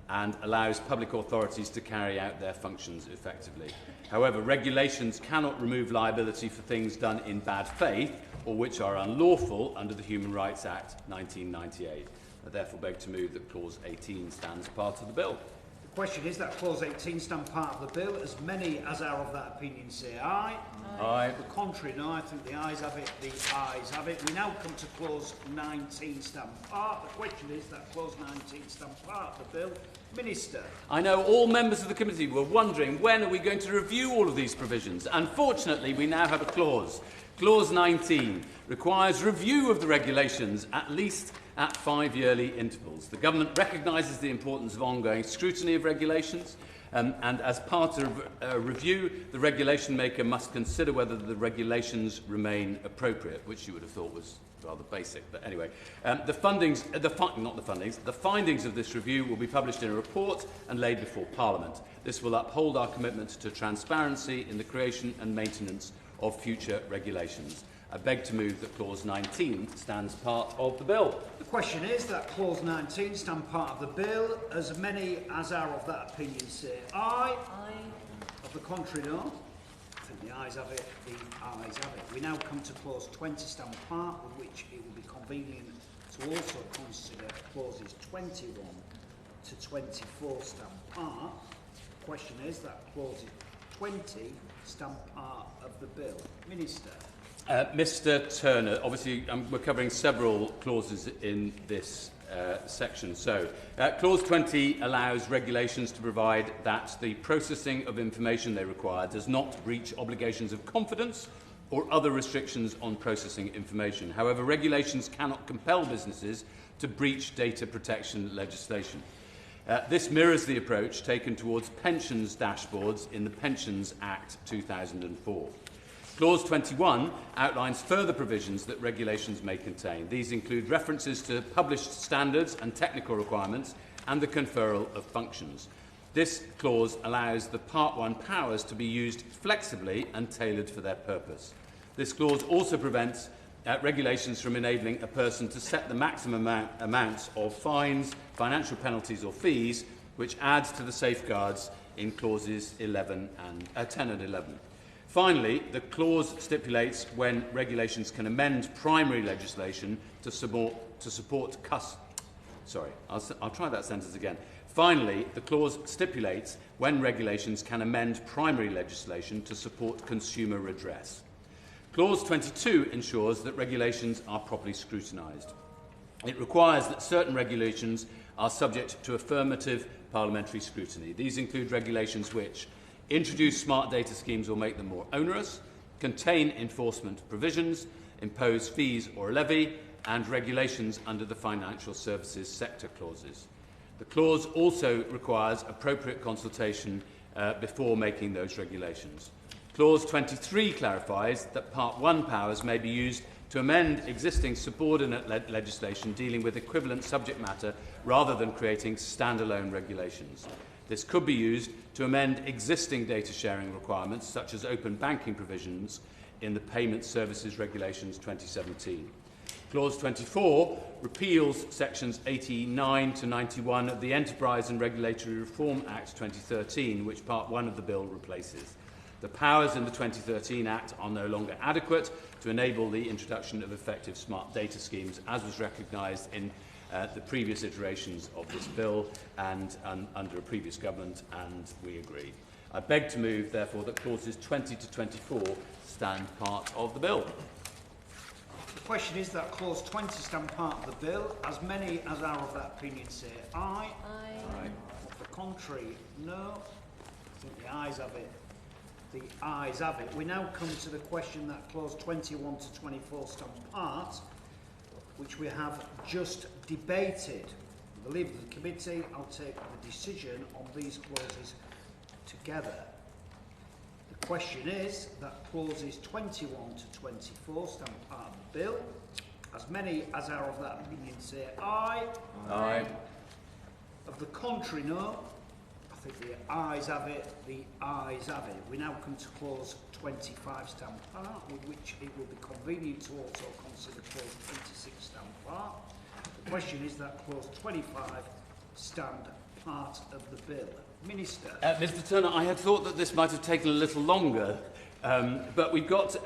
and allows public authorities to carry out their functions effectively. However, regulations cannot remove liability for things done in bad faith or which are unlawful under the Human Rights Act 1998. I therefore beg to move that clause 18 stands part of the bill. The question is that clause 18 stand part of the bill. As many as are of that opinion say aye. Aye. The contrary, no. I think the ayes have it. The ayes have it. We now come to clause 19 stand part. The question is that clause 19 stand part of the bill. Minister. I know all members of the committee were wondering when are we going to review all of these provisions. Unfortunately, we now have a clause. Clause 19 requires review of the regulations at least at 5-yearly intervals. The government recognises the importance of ongoing scrutiny of regulations, and as part of a review, the regulation maker must consider whether the regulations remain appropriate, which you would have thought was rather basic, but anyway. The findings of this review will be published in a report and laid before Parliament. This will uphold our commitment to transparency in the creation and maintenance of future regulations. I beg to move that clause 19 stands part of the bill. The question is that clause 19 stand part of the bill. As many as are of that opinion say aye. Aye. Of the contrary, no. I think the ayes have it. The ayes have it. We now come to clause 20 stand part, with which it will be convenient to also consider clauses 21 to 24 stand part. The question is that clauses 20 stamp part of the bill. Minister. Mr Turner, obviously we're covering several clauses in this section. So, Clause 20 allows regulations to provide that the processing of information they require does not breach obligations of confidence or other restrictions on processing information. However, regulations cannot compel businesses to breach data protection legislation. This mirrors the approach taken towards pensions dashboards in the Pensions Act 2004. Clause 21 outlines further provisions that regulations may contain. These include references to published standards and technical requirements and the conferral of functions. This clause allows the Part 1 powers to be used flexibly and tailored for their purpose. This clause also prevents regulations from enabling a person to set the maximum amounts of fines, financial penalties or fees, which adds to the safeguards in clauses 10 and 11. Finally, the clause stipulates when regulations can amend primary legislation to support I'll try that sentence again. Finally, the clause stipulates when regulations can amend primary legislation to support consumer redress. Clause 22 ensures that regulations are properly scrutinised. It requires that certain regulations are subject to affirmative parliamentary scrutiny. These include regulations which introduce smart data schemes or make them more onerous, contain enforcement provisions, impose fees or a levy, and regulations under the financial services sector clauses. The clause also requires appropriate consultation before making those regulations. Clause 23 clarifies that Part 1 powers may be used to amend existing subordinate legislation dealing with equivalent subject matter rather than creating standalone regulations. This could be used to amend existing data sharing requirements, such as open banking provisions in the Payment Services Regulations 2017. Clause 24 repeals sections 89 to 91 of the Enterprise and Regulatory Reform Act 2013, which Part 1 of the bill replaces. The powers in the 2013 Act are no longer adequate to enable the introduction of effective smart data schemes, as was recognised in the previous iterations of this bill and under a previous government, and we agree. I beg to move, therefore, that clauses 20 to 24 stand part of the bill. The question is that clause 20 stand part of the bill. As many as are of that opinion say aye. Aye. The contrary, no. I think the ayes have it. The ayes have it. We now come to the question that clause 21 to 24 stand part, which we have just debated. With the leave of the committee, I'll take the decision on these clauses together. The question is that clauses 21 to 24 stand part of the bill. As many as are of that opinion say aye. Aye. Of the contrary, no. I think the ayes have it. The ayes have it. We now come to clause 25 stand part, with which it will be convenient to also consider clause 26 stand part. The question is that clause 25 stand part of the bill. Minister. Mr Turner, I had thought that this might have taken a little longer, but we've got,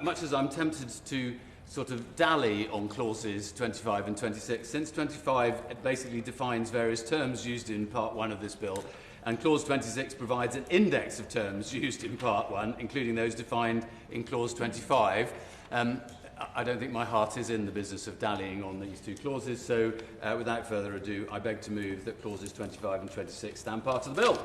much as I'm tempted to sort of dally on clauses 25 and 26, since 25 it basically defines various terms used in Part 1 of this bill, and Clause 26 provides an index of terms used in Part 1, including those defined in Clause 25. I don't think my heart is in the business of dallying on these two clauses, so without further ado, I beg to move that clauses 25 and 26 stand part of the bill.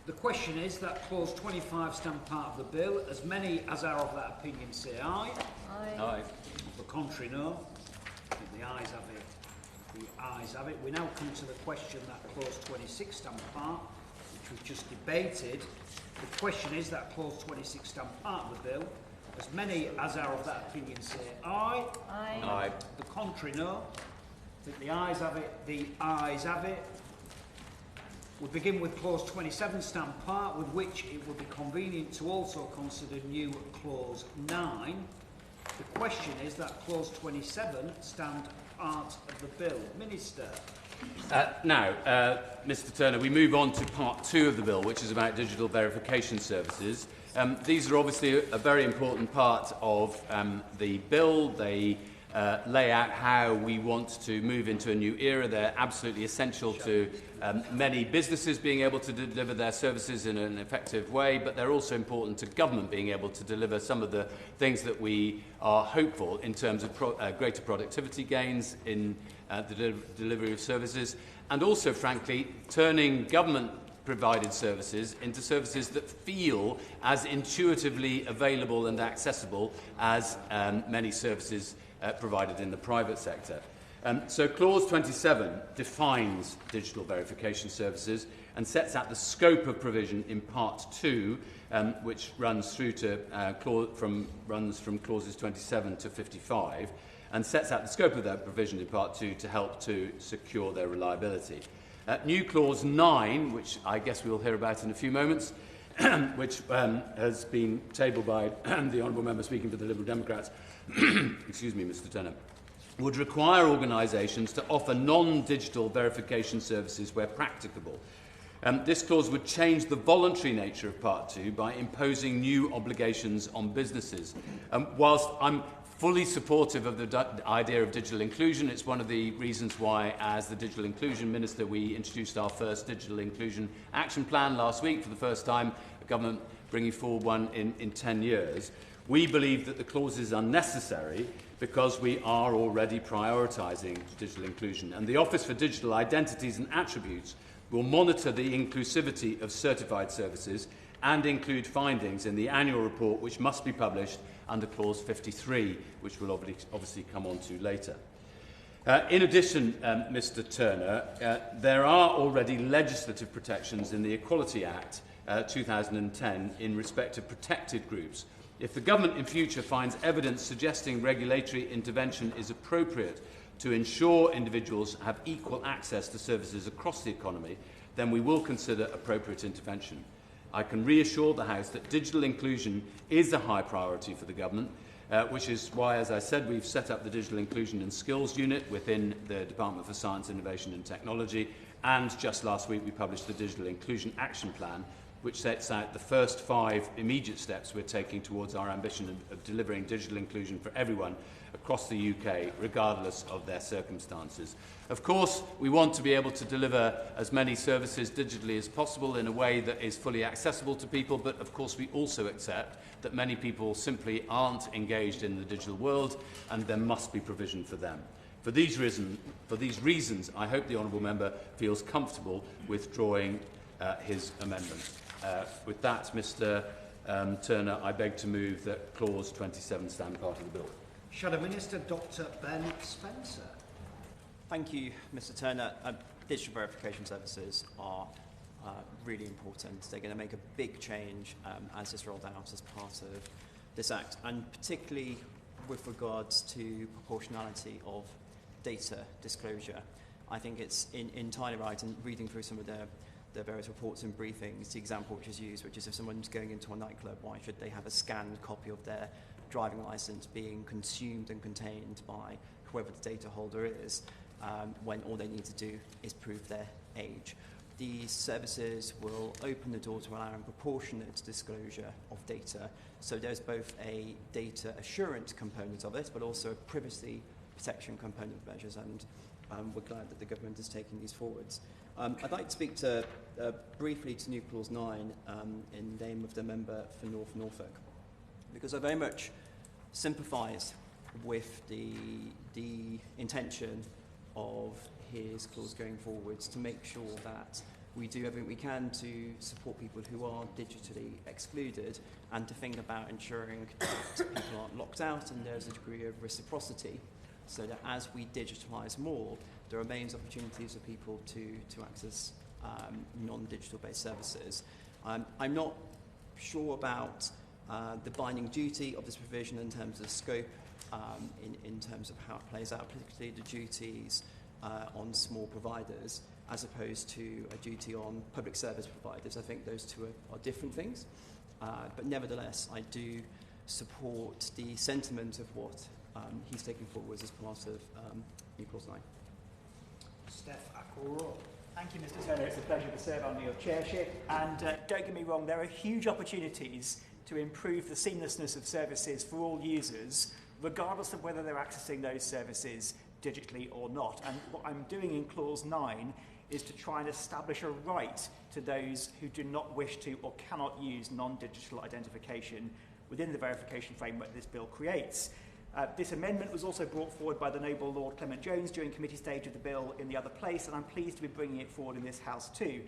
The question is that clause 25 stand part of the bill. As many as are of that opinion say aye. Aye. Aye. The contrary, no. I think the ayes have it. The ayes have it. We now come to the question that clause 26 stand part, which we've just debated. The question is that clause 26 stand part of the bill. As many as are of that opinion say aye. Aye. Aye. The contrary, no. I think the ayes have it. The ayes have it. We begin with clause 27 stand part, with which it would be convenient to also consider new clause 9. The question is that clause 27 stand part of the bill. Minister. Now, Mr Turner, we move on to part 2 of the bill, which is about digital verification services. These are obviously a very important part of the bill. They lay out how we want to move into a new era. They're absolutely essential to many businesses being able to deliver their services in an effective way, but they're also important to government being able to deliver some of the things that we are hopeful in terms of greater productivity gains in the delivery of services, and also, frankly, turning government-provided services into services that feel as intuitively available and accessible as many services provided in the private sector. So Clause 27 defines digital verification services and sets out the scope of provision in Part 2, which runs through to runs from clauses 27 to 55, and sets out the scope of that provision in Part 2 to help to secure their reliability. New Clause 9, which I guess we'll hear about in a few moments, which has been tabled by the Honourable Member speaking for the Liberal Democrats, excuse me, Mr Turner, would require organisations to offer non-digital verification services where practicable. This clause would change the voluntary nature of Part 2 by imposing new obligations on businesses. Whilst I'm fully supportive of the idea of digital inclusion, it's one of the reasons why, as the Digital Inclusion Minister, we introduced our first Digital Inclusion Action Plan last week for the first time, the government bringing forward one in 10 years. We believe that the clause is unnecessary because we are already prioritising digital inclusion, and the Office for Digital Identities and Attributes will monitor the inclusivity of certified services and include findings in the annual report, which must be published under Clause 53, which we'll obviously come on to later. In addition, Mr Turner, there are already legislative protections in the Equality Act 2010 in respect of protected groups. If the government in future finds evidence suggesting regulatory intervention is appropriate to ensure individuals have equal access to services across the economy, then we will consider appropriate intervention. I can reassure the House that digital inclusion is a high priority for the government, which is why, as I said, we've set up the Digital Inclusion and Skills Unit within the Department for Science, Innovation and Technology, and just last week we published the Digital Inclusion Action Plan, which sets out the first 5 immediate steps we're taking towards our ambition of delivering digital inclusion for everyone across the UK, regardless of their circumstances. Of course, we want to be able to deliver as many services digitally as possible in a way that is fully accessible to people, but of course we also accept that many people simply aren't engaged in the digital world, and there must be provision for them. For these reasons, I hope the Honourable Member feels comfortable withdrawing his amendment. With that, Mr Turner, I beg to move that Clause 27 stand part of the bill. Shadow Minister Dr Ben Spencer. Thank you, Mr Turner. Digital verification services are really important. They're going to make a big change as it's rolled out as part of this Act, and particularly with regards to proportionality of data disclosure. I think it's entirely right, and reading through some of the various reports and briefings, the example which is used, which is if someone's going into a nightclub, why should they have a scanned copy of their driving licence being consumed and contained by whoever the data holder is, when all they need to do is prove their age. These services will open the door to allowing proportionate disclosure of data, so there's both a data assurance component of it, but also a privacy protection component of measures, and we're glad that the government is taking these forwards. I'd like to speak briefly to New Clause 9 in the name of the member for North Norfolk, because I very much sympathise with the intention of his clause going forwards to make sure that we do everything we can to support people who are digitally excluded, and to think about ensuring that people aren't locked out and there's a degree of reciprocity, so that as we digitalise more, there remains opportunities for people to access non-digital based services. I'm not sure about the binding duty of this provision in terms of scope, in terms of how it plays out, particularly the duties on small providers as opposed to a duty on public service providers. I think those two are different things, but nevertheless I do support the sentiment of what he's taking forward as part of New Clause 9. Steph Ackle-Roy. Thank you, Mr Turner. It's a pleasure to serve under your chairship. And don't get me wrong, there are huge opportunities to improve the seamlessness of services for all users regardless of whether they're accessing those services digitally or not. And what I'm doing in Clause 9 is to try and establish a right to those who do not wish to or cannot use non-digital identification within the verification framework this bill creates. This amendment was also brought forward by the Noble Lord Clement Jones during committee stage of the bill in the other place, and I'm pleased to be bringing it forward in this House too.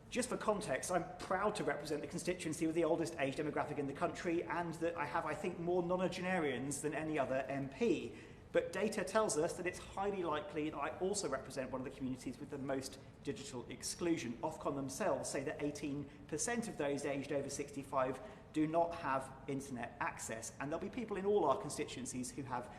Just for context, I'm proud to represent the constituency with the oldest age demographic in the country, and that I have, I think, more nonagenarians than any other MP. But data tells us that it's highly likely that I also represent one of the communities with the most digital exclusion. Ofcom themselves say that 18% of those aged over 65 do not have internet access, and there'll be people in all our constituencies who have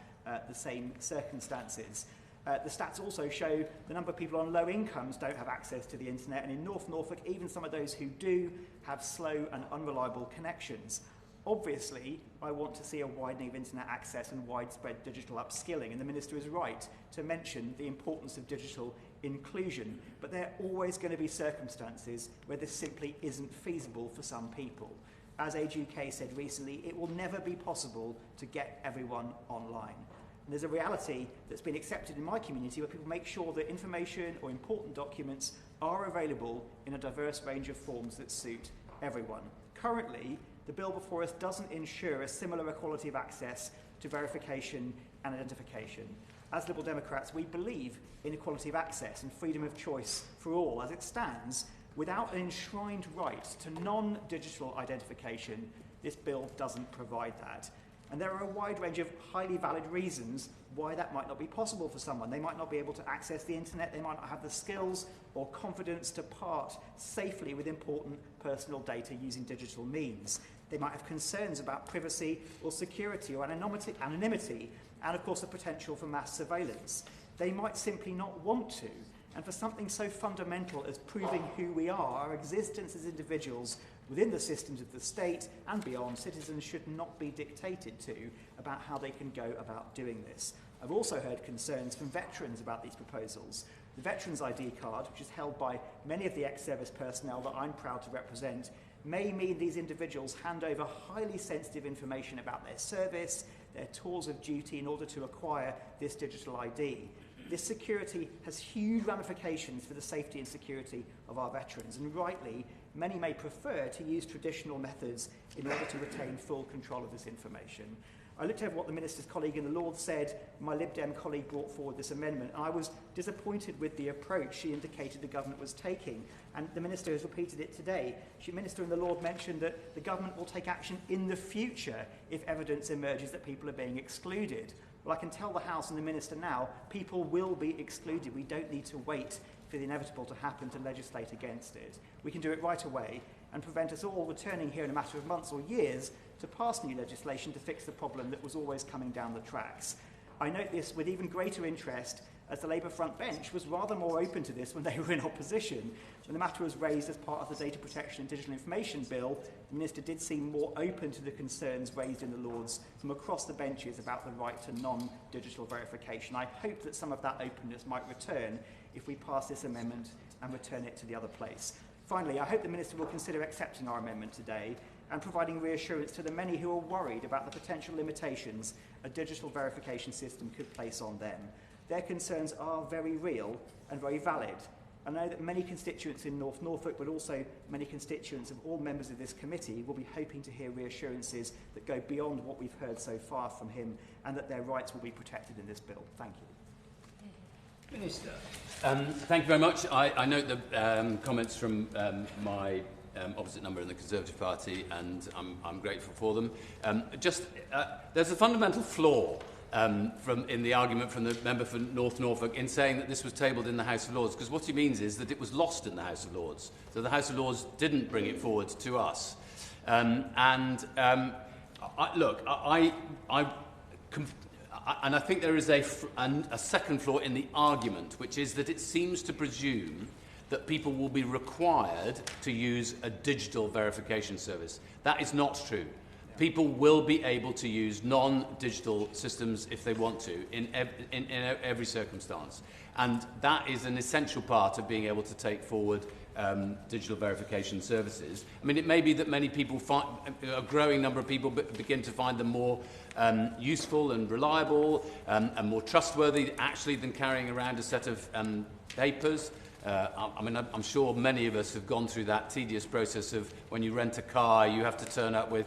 the same circumstances. The stats also show the number of people on low incomes don't have access to the internet, and in North Norfolk, even some of those who do have slow and unreliable connections. Obviously, I want to see a widening of internet access and widespread digital upskilling, and the Minister is right to mention the importance of digital inclusion, but there are always going to be circumstances where this simply isn't feasible for some people. As Age UK said recently, it will never be possible to get everyone online. And there's a reality that's been accepted in my community where people make sure that information or important documents are available in a diverse range of forms that suit everyone. Currently, the bill before us doesn't ensure a similar equality of access to verification and identification. As Liberal Democrats, we believe in equality of access and freedom of choice for all. As it stands, without an enshrined right to non-digital identification, this bill doesn't provide that. And there are a wide range of highly valid reasons why that might not be possible for someone. They might not be able to access the internet, they might not have the skills or confidence to part safely with important personal data using digital means. They might have concerns about privacy or security or anonymity, and of course the potential for mass surveillance. They might simply not want to. And for something so fundamental as proving who we are, our existence as individuals within the systems of the state and beyond, citizens should not be dictated to about how they can go about doing this. I've also heard concerns from veterans about these proposals. The Veterans ID card, which is held by many of the ex-service personnel that I'm proud to represent, may mean these individuals hand over highly sensitive information about their service, their tours of duty in order to acquire this digital ID. This security has huge ramifications for the safety and security of our veterans, and rightly, many may prefer to use traditional methods in order to retain full control of this information. I looked over what the Minister's colleague in the Lords said. My Lib Dem colleague brought forward this amendment, and I was disappointed with the approach she indicated the government was taking, and the Minister has repeated it today. The Minister in the Lord mentioned that the government will take action in the future if evidence emerges that people are being excluded. Well, I can tell the House and the Minister now, people will be excluded. We don't need to wait for the inevitable to happen to legislate against it. We can do it right away and prevent us all returning here in a matter of months or years to pass new legislation to fix the problem that was always coming down the tracks. I note this with even greater interest as the Labour front bench was rather more open to this when they were in opposition. When the matter was raised as part of the Data Protection and Digital Information Bill, the Minister did seem more open to the concerns raised in the Lords from across the benches about the right to non-digital verification. I hope that some of that openness might return if we pass this amendment and return it to the other place. Finally, I hope the Minister will consider accepting our amendment today and providing reassurance to the many who are worried about the potential limitations a digital verification system could place on them. Their concerns are very real and very valid. I know that many constituents in North Norfolk, but also many constituents of all members of this committee, will be hoping to hear reassurances that go beyond what we've heard so far from him, and that their rights will be protected in this bill. Thank you. Minister. Thank you very much. I note the comments from my opposite number in the Conservative Party, and I'm grateful for them. There's a fundamental flaw in the argument from the member for North Norfolk in saying that this was tabled in the House of Lords, because what he means is that it was lost in the House of Lords. So the House of Lords didn't bring it forward to us. And I think there is a second flaw in the argument, which is that it seems to presume that people will be required to use a digital verification service. That is not true. People will be able to use non-digital systems if they want to in every circumstance. And that is an essential part of being able to take forward digital verification services. I mean, it may be that many people a growing number of people begin to find them more useful and reliable and more trustworthy actually than carrying around a set of papers. I mean, I'm sure many of us have gone through that tedious process of when you rent a car, you have to turn up with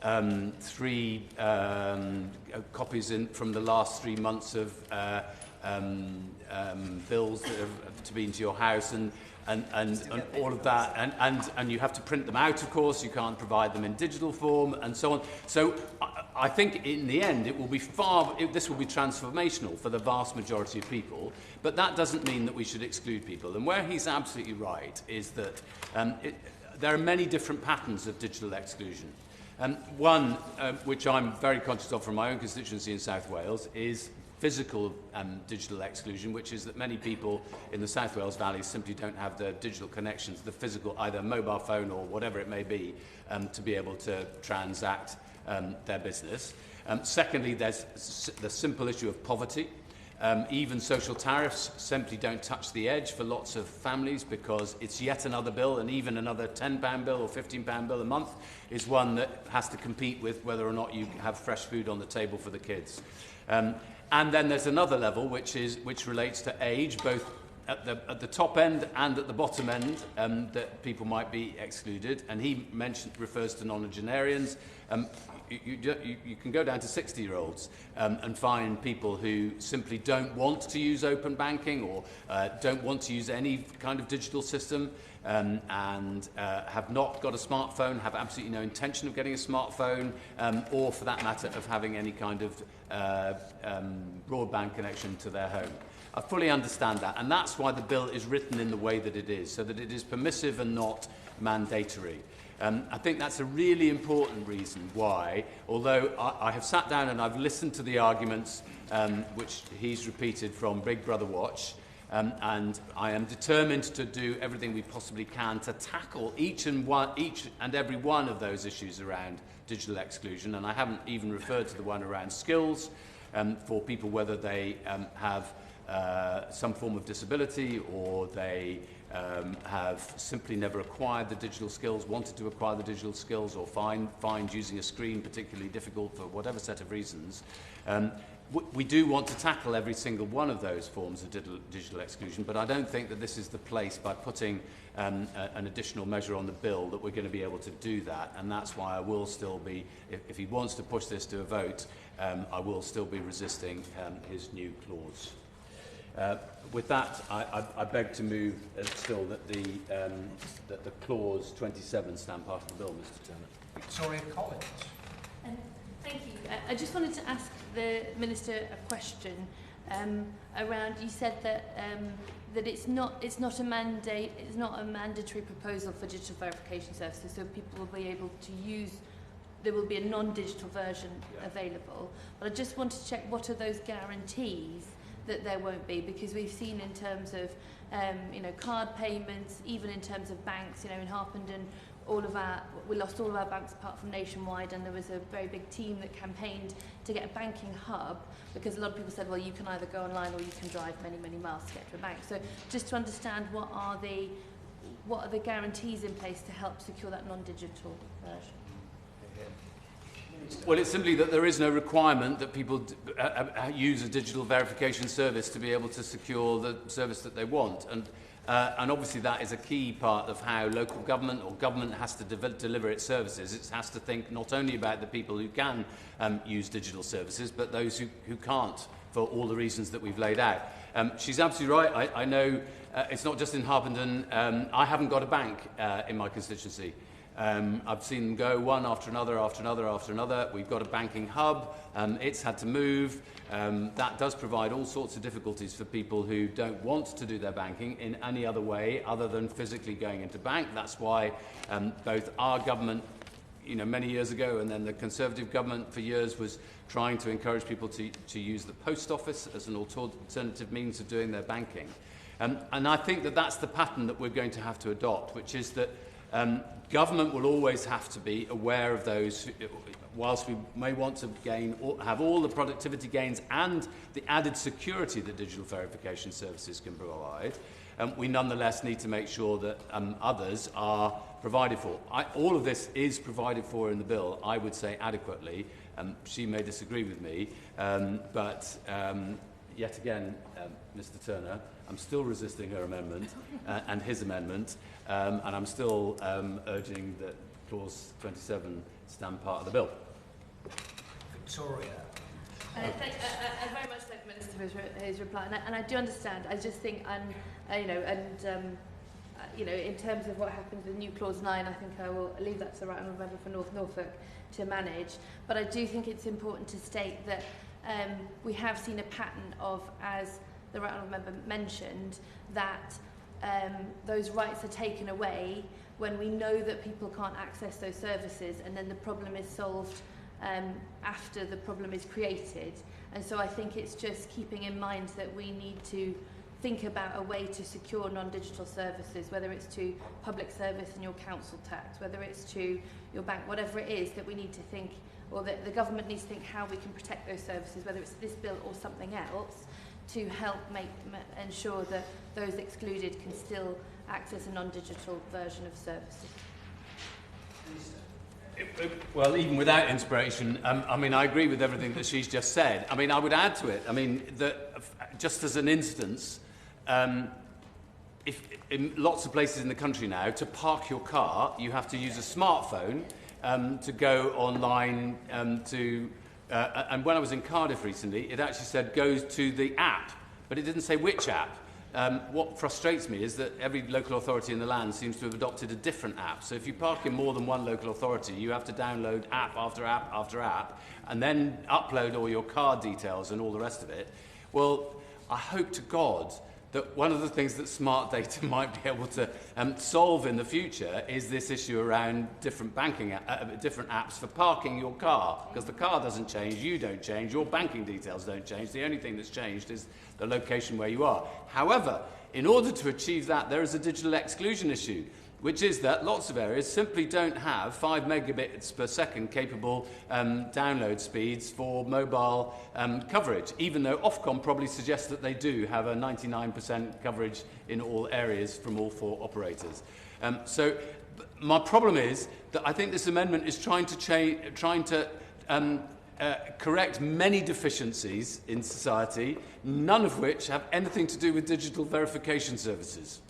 3 copies from the last 3 months of bills that have to be into your house and all of that, and you have to print them out, of course. You can't provide them in digital form, and so on. So I think in the end it will be this will be transformational for the vast majority of people, but that doesn't mean that we should exclude people. And where he's absolutely right is that there are many different patterns of digital exclusion. One, which I'm very conscious of from my own constituency in South Wales, is physical digital exclusion, which is that many people in the South Wales Valley simply don't have the digital connections, the physical, either mobile phone or whatever it may be, to be able to transact their business. Secondly, there's the simple issue of poverty. Even social tariffs simply don't touch the edge for lots of families because it's yet another bill, and even another £10 bill or £15 bill a month is one that has to compete with whether or not you have fresh food on the table for the kids. And then there's another level which relates to age, both at the top end and at the bottom end, that people might be excluded. And he refers to nonagenarians. You can go down to 60-year-olds and find people who simply don't want to use open banking or don't want to use any kind of digital system and have not got a smartphone, have absolutely no intention of getting a smartphone, or for that matter of having any kind of broadband connection to their home. I fully understand that, and that's why the bill is written in the way that it is, so that it is permissive and not mandatory. I think that's a really important reason why, although I have sat down and I've listened to the arguments which he's repeated from Big Brother Watch, and I am determined to do everything we possibly can to tackle each and every one of those issues around digital exclusion, and I haven't even referred to the one around skills for people, whether they have some form of disability or they have simply never acquired the digital skills, wanted to acquire the digital skills, or find using a screen particularly difficult for whatever set of reasons. We do want to tackle every single one of those forms of digital exclusion, but I don't think that this is the place, by putting an additional measure on the bill, that we're going to be able to do that. And that's why I will still be, if he wants to push this to a vote, I will still be resisting his new clause. With that, I beg to move still that the clause 27 stand part of the bill, Mr. Turner. Victoria Collins. Thank you. I just wanted to ask the Minister a question around. You said that that it's not a mandatory proposal for digital verification services, so people will be able to use. There will be a non-digital version available. But I just wanted to check, what are those guarantees that there won't be, because we've seen in terms of card payments, even in terms of banks, in Harpenden, we lost all of our banks apart from Nationwide, and there was a very big team that campaigned to get a banking hub, because a lot of people said, well, you can either go online or you can drive many, many miles to get to a bank. So just to understand, what are the guarantees in place to help secure that non-digital version? Well, it's simply that there is no requirement that people use a digital verification service to be able to secure the service that they want. And obviously that is a key part of how local government or government has to deliver its services. It has to think not only about the people who can use digital services, but those who can't, for all the reasons that we've laid out. She's absolutely right. I know it's not just in Harpenden. I haven't got a bank in my constituency. I've seen them go one after another, after another, after another. We've got a banking hub. It's had to move. That does provide all sorts of difficulties for people who don't want to do their banking in any other way other than physically going into bank. That's why both our government, many years ago, and then the Conservative government for years was trying to encourage people to use the post office as an alternative means of doing their banking. And I think that that's the pattern that we're going to have to adopt, which is that government will always have to be aware of those, whilst we may want to have all the productivity gains and the added security that digital verification services can provide. we nonetheless need to make sure that others are provided for. All of this is provided for in the bill, I would say adequately. She may disagree with me, but yet again, Mr Turner, I'm still resisting her amendment and his amendment, and I'm still urging that clause 27 stand part of the bill. Victoria. I very much thank the Minister for his reply, and I do understand. I just think, in terms of what happens with new clause 9, I think I will leave that to the right honourable member for North Norfolk to manage. But I do think it's important to state that we have seen a pattern of, as the right honourable member mentioned, that those rights are taken away when we know that people can't access those services, and then the problem is solved after the problem is created. And so I think it's just keeping in mind that we need to think about a way to secure non-digital services, whether it's to public service and your council tax, whether it's to your bank, whatever it is, that we need to think, or that the government needs to think how we can protect those services, whether it's this bill or something else, to help ensure that those excluded can still access a non-digital version of services. Well, even without inspiration, I agree with everything that she's just said. I would add to it, that just as an instance, if in lots of places in the country now, to park your car, you have to use a smartphone to go online and when I was in Cardiff recently, it actually said goes to the app, but it didn't say which app. What frustrates me is that every local authority in the land seems to have adopted a different app. So if you park in more than one local authority, you have to download app after app after app and then upload all your card details and all the rest of it. Well, I hope to God that one of the things that smart data might be able to solve in the future is this issue around different different apps for parking your car, because the car doesn't change, you don't change, your banking details don't change. The only thing that's changed is the location where you are. However, in order to achieve that, there is a digital exclusion issue, which is that lots of areas simply don't have 5 megabits per second capable download speeds for mobile coverage, even though Ofcom probably suggests that they do have a 99% coverage in all areas from all 4 operators. So my problem is that I think this amendment is trying to correct many deficiencies in society, none of which have anything to do with digital verification services.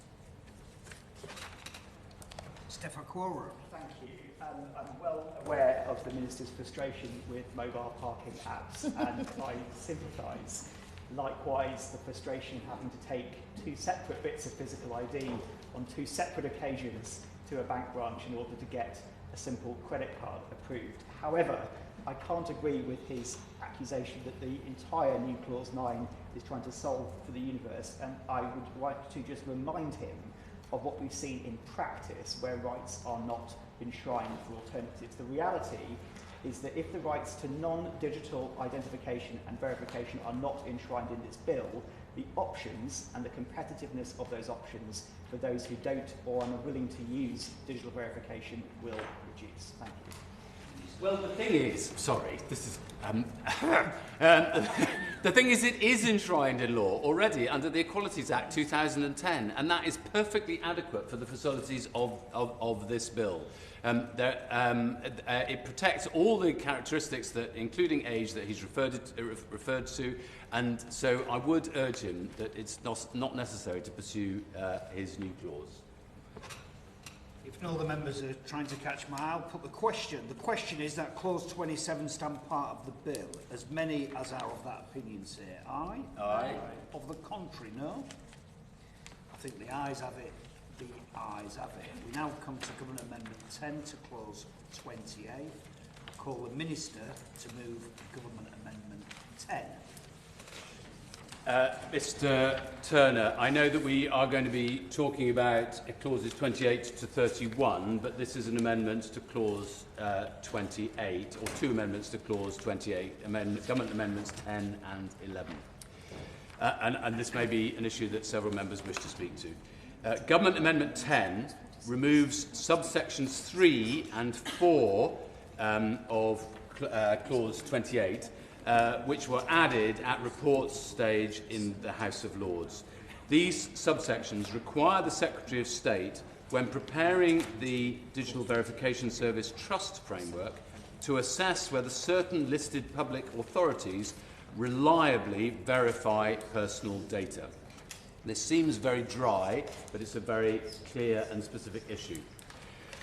Thank you. I'm well aware of the Minister's frustration with mobile parking apps, and I sympathise. Likewise, the frustration of having to take 2 separate bits of physical ID on 2 separate occasions to a bank branch in order to get a simple credit card approved. However, I can't agree with his accusation that the entire new Clause 9 is trying to solve for the universe, and I would like to just remind him of what we've seen in practice where rights are not enshrined for alternatives. The reality is that if the rights to non-digital identification and verification are not enshrined in this bill, the options and the competitiveness of those options for those who don't or are unwilling to use digital verification will reduce. Thank you. Well, the thing is, sorry, this is... the thing is, it is enshrined in law already under the Equalities Act 2010, and that is perfectly adequate for the facilities of this bill. It protects all the characteristics, that, including age, that he's referred to, and so I would urge him that it's not necessary to pursue his new clause. If no other members are trying to catch my eye, I'll put the question. The question is that clause 27 stand part of the bill. As many as are of that opinion say aye. Aye. Of the contrary, no. I think the ayes have it. The ayes have it. We now come to Government Amendment 10 to clause 28. I call the Minister to move Government Amendment 10. Mr Turner, I know that we are going to be talking about clauses 28 to 31, but this is an amendment to clause 28, or 2 amendments to clause 28, Government Amendments 10 and 11. And this may be an issue that several members wish to speak to. Government Amendment 10 removes subsections 3 and 4 of clause 28, which were added at report stage in the House of Lords. These subsections require the Secretary of State, when preparing the Digital Verification Service Trust Framework, to assess whether certain listed public authorities reliably verify personal data. This seems very dry, but it's a very clear and specific issue.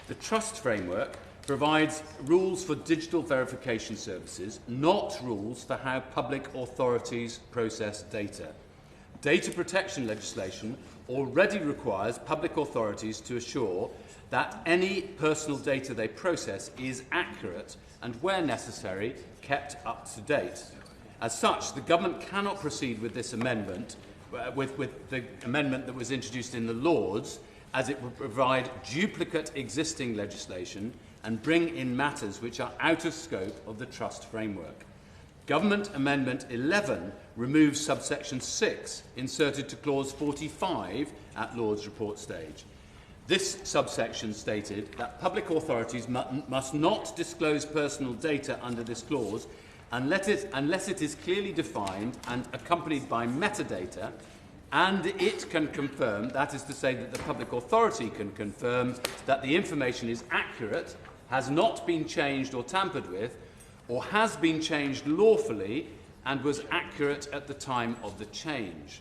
The Trust Framework provides rules for digital verification services, not rules for how public authorities process data. Data protection legislation already requires public authorities to assure that any personal data they process is accurate and, where necessary, kept up to date. As such, the government cannot proceed with this amendment, with the amendment that was introduced in the Lords, as it would provide duplicate existing legislation and bring in matters which are out of scope of the trust framework. Government Amendment 11 removes subsection 6, inserted to clause 45 at Lords report stage. This subsection stated that public authorities must not disclose personal data under this clause unless it is clearly defined and accompanied by metadata, and it can confirm, that is to say that the public authority can confirm that the information is accurate, has not been changed or tampered with, or has been changed lawfully and was accurate at the time of the change.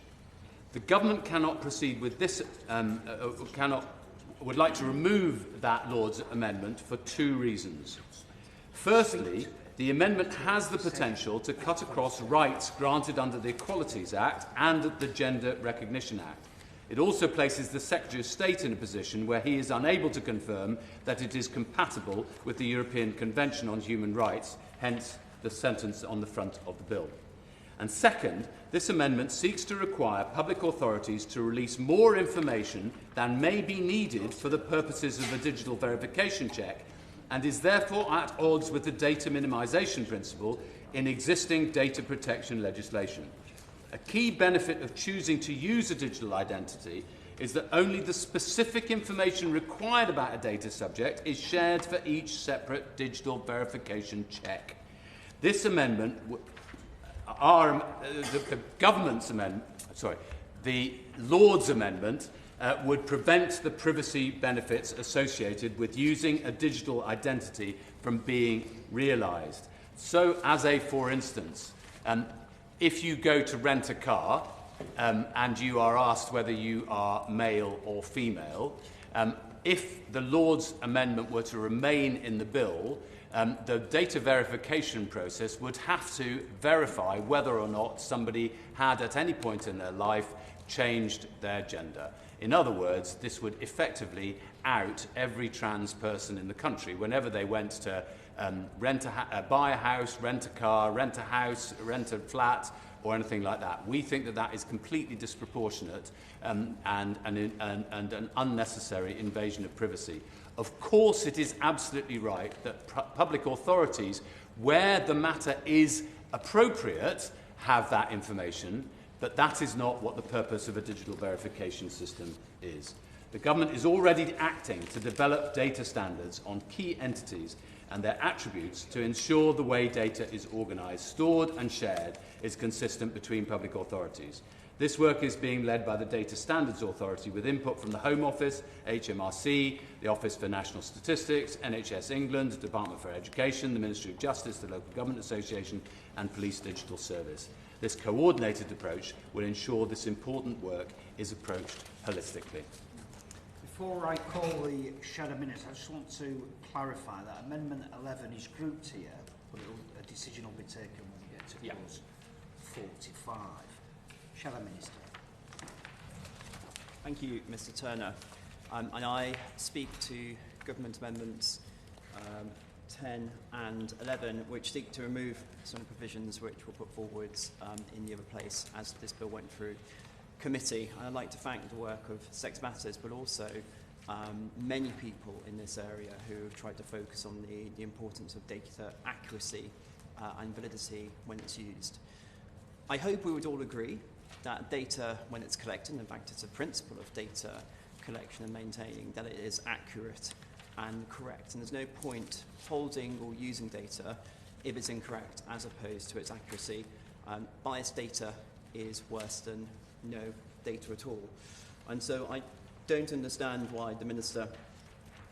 The government cannot proceed with this, would like to remove that Lord's amendment for two reasons. Firstly, the amendment has the potential to cut across rights granted under the Equalities Act and the Gender Recognition Act. It also places the Secretary of State in a position where he is unable to confirm that it is compatible with the European Convention on Human Rights, hence the sentence on the front of the bill. And second, this amendment seeks to require public authorities to release more information than may be needed for the purposes of a digital verification check, and is therefore at odds with the data minimisation principle in existing data protection legislation. A key benefit of choosing to use a digital identity is that only the specific information required about a data subject is shared for each separate digital verification check. This amendment, the government's amendment, the Lord's amendment, would prevent the privacy benefits associated with using a digital identity from being realised. So, as a for instance, if you go to rent a car and you are asked whether you are male or female, if the Lord's amendment were to remain in the bill, the data verification process would have to verify whether or not somebody had at any point in their life changed their gender. In other words, this would effectively out every trans person in the country whenever they went to buy a house, rent a car, rent a house, rent a flat, or anything like that. We think that that is completely disproportionate and an unnecessary invasion of privacy. Of course, it is absolutely right that public authorities, where the matter is appropriate, have that information, but that is not what the purpose of a digital verification system is. The government is already acting to develop data standards on key entities and their attributes to ensure the way data is organised, stored and shared is consistent between public authorities. This work is being led by the Data Standards Authority with input from the Home Office, HMRC, the Office for National Statistics, NHS England, the Department for Education, the Ministry of Justice, the Local Government Association and Police Digital Service. This coordinated approach will ensure this important work is approached holistically. Before I call the shadow minutes, I just want to clarify that Amendment 11 is grouped here, but a decision will be taken when we get to clause 45. Shadow Minister. Thank you, Mr. Turner. And I speak to Government Amendments 10 and 11, which seek to remove some provisions which were put forwards in the other place as this bill went through committee. I'd like to thank the work of Sex Matters, but also many people in this area who have tried to focus on the importance of data accuracy and validity when it's used. I hope we would all agree that data, when it's collected, in fact it's a principle of data collection and maintaining, that it is accurate and correct. And there's no point holding or using data if it's incorrect as opposed to its accuracy. Biased data is worse than no data at all. And so I don't understand why the Minister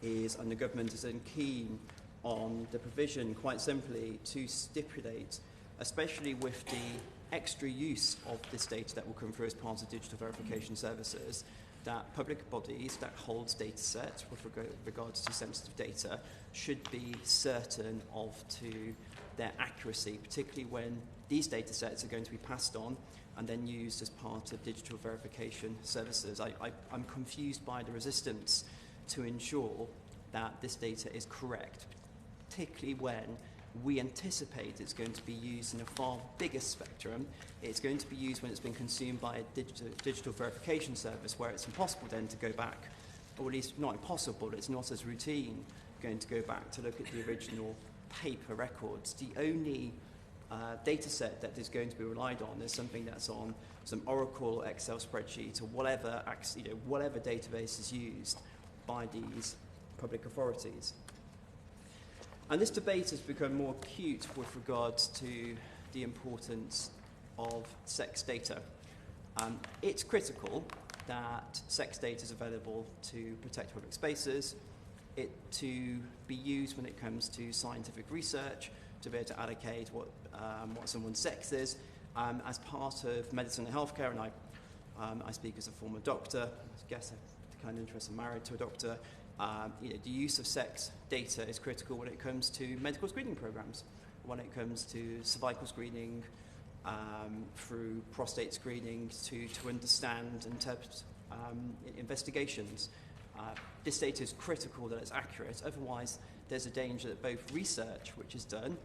is, and the government is keen on the provision, quite simply, to stipulate, especially with the extra use of this data that will come through as part of digital verification services, that public bodies that hold data sets with regards to sensitive data should be certain of to their accuracy, particularly when these data sets are going to be passed on and then used as part of digital verification services. I'm confused by the resistance to ensure that this data is correct, particularly when we anticipate it's going to be used in a far bigger spectrum. It's going to be used when it's been consumed by a digital verification service, where it's impossible then to go back, or at least not impossible, it's not as routine going to go back to look at the original paper records. The only data set that is going to be relied on is something that's on some Oracle or Excel spreadsheet or whatever, whatever database is used by these public authorities. And this debate has become more acute with regards to the importance of sex data. It's critical that sex data is available to protect public spaces, to be used when it comes to scientific research, to be able to allocate what someone's sex is as part of medicine and healthcare. And I speak as a former doctor. I guess the kind of interest I'm married to a doctor. The use of sex data is critical when it comes to medical screening programs, when it comes to cervical screening, through prostate screening, to understand and interpret investigations. This data is critical that it's accurate, otherwise there's a danger that both research which is done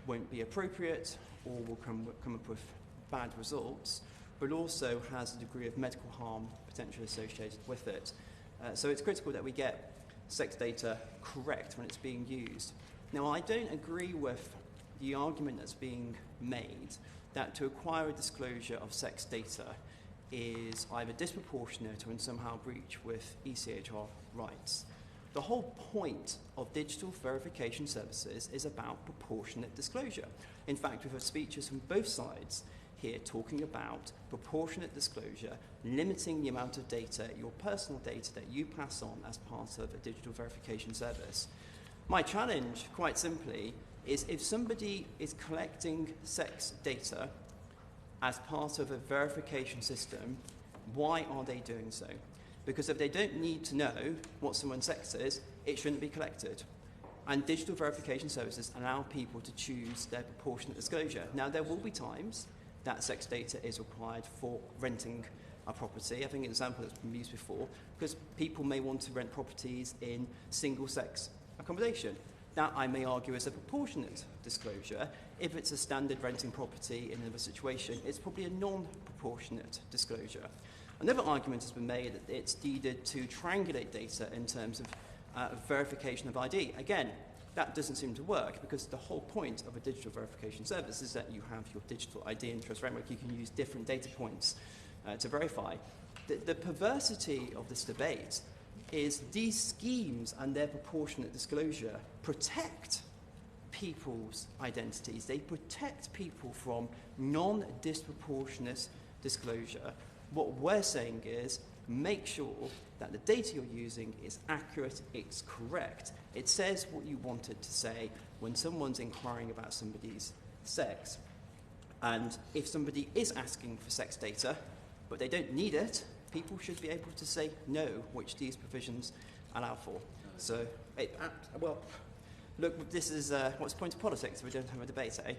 won't be appropriate or will come up with bad results, but also has a degree of medical harm potentially associated with it. So it's critical that we get sex data correct when it's being used. Now, I don't agree with the argument that's being made that to acquire a disclosure of sex data is either disproportionate or in somehow breach with ECHR rights. The whole point of digital verification services is about proportionate disclosure. In fact, we've had speeches from both sides here talking about proportionate disclosure, limiting the amount of data, your personal data, that you pass on as part of a digital verification service. My challenge, quite simply, is if somebody is collecting sex data as part of a verification system, why are they doing so? Because if they don't need to know what someone's sex is, it shouldn't be collected. And digital verification services allow people to choose their proportionate disclosure. Now, there will be times that sex data is required for renting a property. I think an example that's been used before, because people may want to rent properties in single-sex accommodation. That, I may argue, is a proportionate disclosure. If it's a standard renting property in another situation, it's probably a non-proportionate disclosure. Another argument has been made that it's needed to triangulate data in terms of verification of ID. Again, that doesn't seem to work, because the whole point of a digital verification service is that you have your digital ID interest framework. You can use different data points to verify. The perversity of this debate is these schemes and their proportionate disclosure protect people's identities. They protect people from non-disproportionate disclosure. What we're saying is make sure that the data you're using is accurate, it's correct. It says what you want it to say when someone's inquiring about somebody's sex. And if somebody is asking for sex data, but they don't need it, people should be able to say no, which these provisions allow for. So, well, look, this is what's the point of politics? We don't have a debate, eh?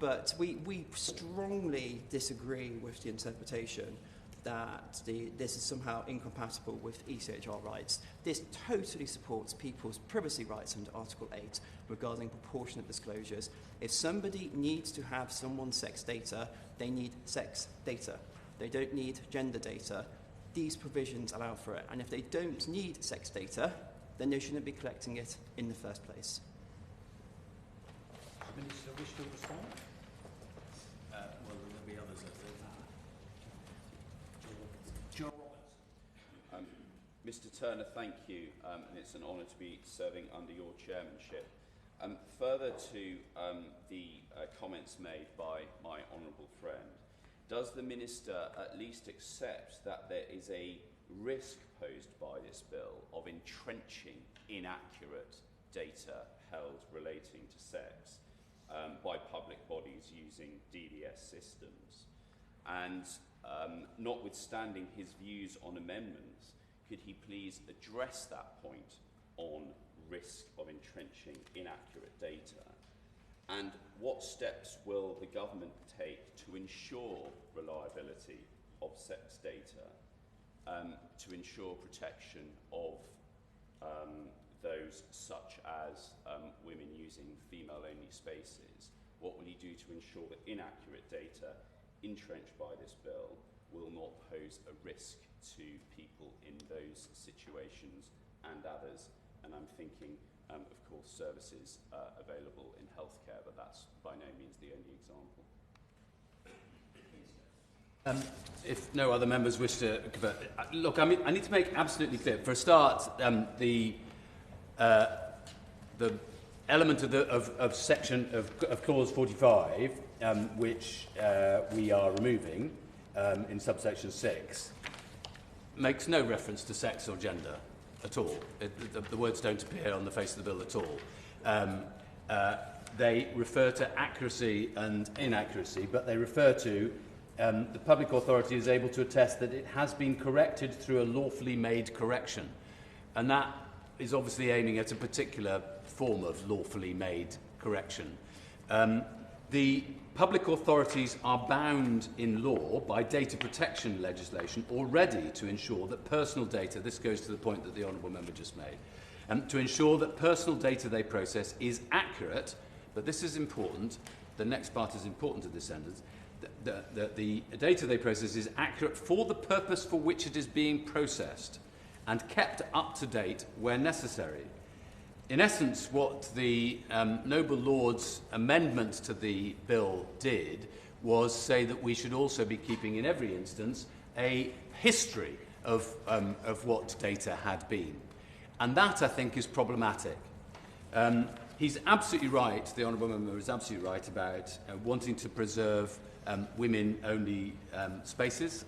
But we strongly disagree with the interpretation that this is somehow incompatible with ECHR rights. This totally supports people's privacy rights under Article 8 regarding proportionate disclosures. If somebody needs to have someone's sex data, they need sex data. They don't need gender data. These provisions allow for it. And if they don't need sex data, then they shouldn't be collecting it in the first place. Minister, wish to respond? Well, there'll be others, I think. Joe Roberts. Mr. Turner, thank you, and it's an honour to be serving under your chairmanship. Further to the comments made by my honourable friend, does the Minister at least accept that there is a risk posed by this bill of entrenching inaccurate data held relating to sex by public bodies using DDS systems? And notwithstanding his views on amendments, could he please address that point on risk of entrenching inaccurate data? And what steps will the government take to ensure reliability of sex data, to ensure protection of those such as women using female-only spaces? What will he do to ensure that inaccurate data entrenched by this bill will not pose a risk to people in those situations and others? And I'm thinking, of course, services available in healthcare, but that's by no means the only example. If no other members wish to convert, look, I need to make absolutely clear. For a start, the element of section of clause 45, which we are removing in subsection 6, makes no reference to sex or gender at all. The words don't appear on the face of the bill at all. They refer to accuracy and inaccuracy, but they refer to the public authority is able to attest that it has been corrected through a lawfully made correction. And that is obviously aiming at a particular form of lawfully made correction. The public authorities are bound in law by data protection legislation already to ensure that personal data, this goes to the point that the Honourable Member just made, to ensure that personal data they process is accurate, but this is important, the next part is important to this sentence, the data they process is accurate for the purpose for which it is being processed and kept up to date where necessary. In essence, what the Noble Lord's amendment to the bill did was say that we should also be keeping in every instance a history of what data had been. And that, I think, is problematic. He's absolutely right, the Honourable Member is absolutely right about wanting to preserve women-only spaces.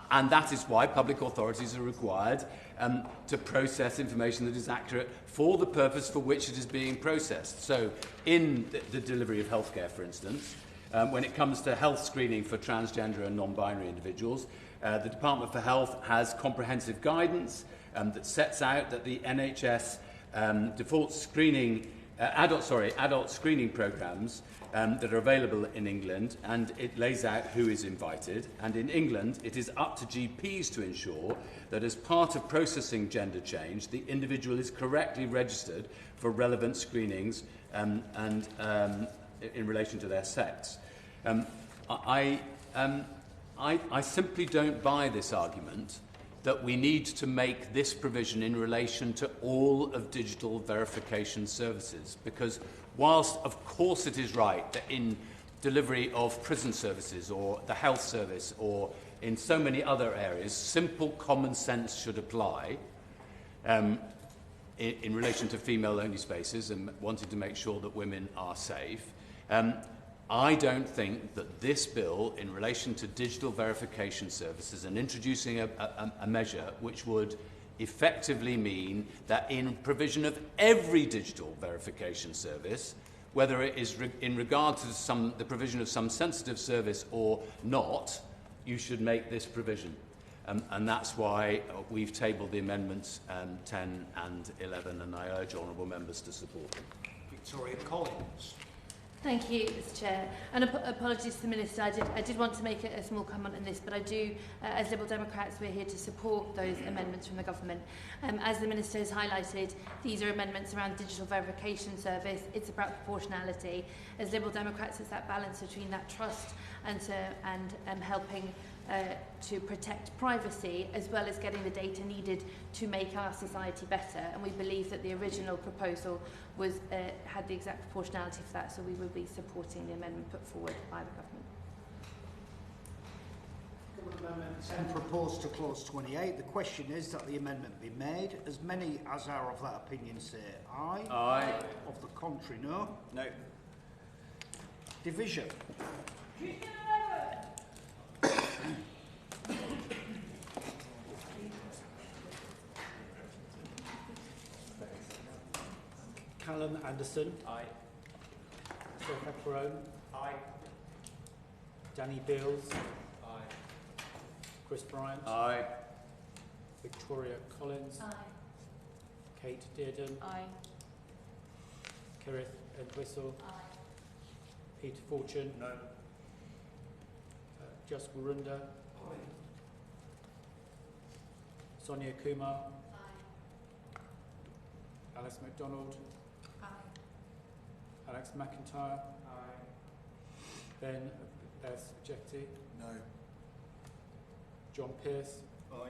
And that is why public authorities are required to process information that is accurate for the purpose for which it is being processed. So in the delivery of healthcare, for instance, when it comes to health screening for transgender and non-binary individuals, the Department for Health has comprehensive guidance that sets out that the NHS default screening, adult screening programmes that are available in England, and it lays out who is invited. And in England, it is up to GPs to ensure that as part of processing gender change, the individual is correctly registered for relevant screenings and in relation to their sex. I simply don't buy this argument that we need to make this provision in relation to all of digital verification services, because whilst of course it is right that in delivery of prison services or the health service or in so many other areas, simple common sense should apply in relation to female-only spaces and wanting to make sure that women are safe. I don't think that this bill, in relation to digital verification services and introducing a measure which would effectively mean that in provision of every digital verification service, whether it is in regard to the provision of some sensitive service or not, you should make this provision. And that's why we've tabled the amendments 10 and 11, and I urge honourable members to support them. Victoria Collins. Thank you, Mr. Chair. And apologies to the Minister. I did want to make a small comment on this, but I do, as Liberal Democrats, we're here to support those amendments from the government. As the Minister has highlighted, these are amendments around digital verification service. It's about proportionality. As Liberal Democrats, it's that balance between that trust and helping to protect privacy, as well as getting the data needed to make our society better. And we believe that the original proposal was had the exact proportionality for that, so we will be supporting the amendment put forward by the government. Amendment 10 proposed to clause 28. The question is that the amendment be made. As many as are of that opinion say aye. Aye. Of the contrary, no. No. Division. Callum Anderson. Aye. Phil Pepperone. Aye. Danny Beals. Aye. Chris Bryant. Aye. Victoria Collins. Aye. Kate Dearden. Aye. Kerith Entwistle. Aye. Peter Fortune. No. Just Warunda. Sonia Kumar. Aye. Alice MacDonald. Aye. Alex McIntyre. Ben S. Jetty. No. John Pearce. Aye.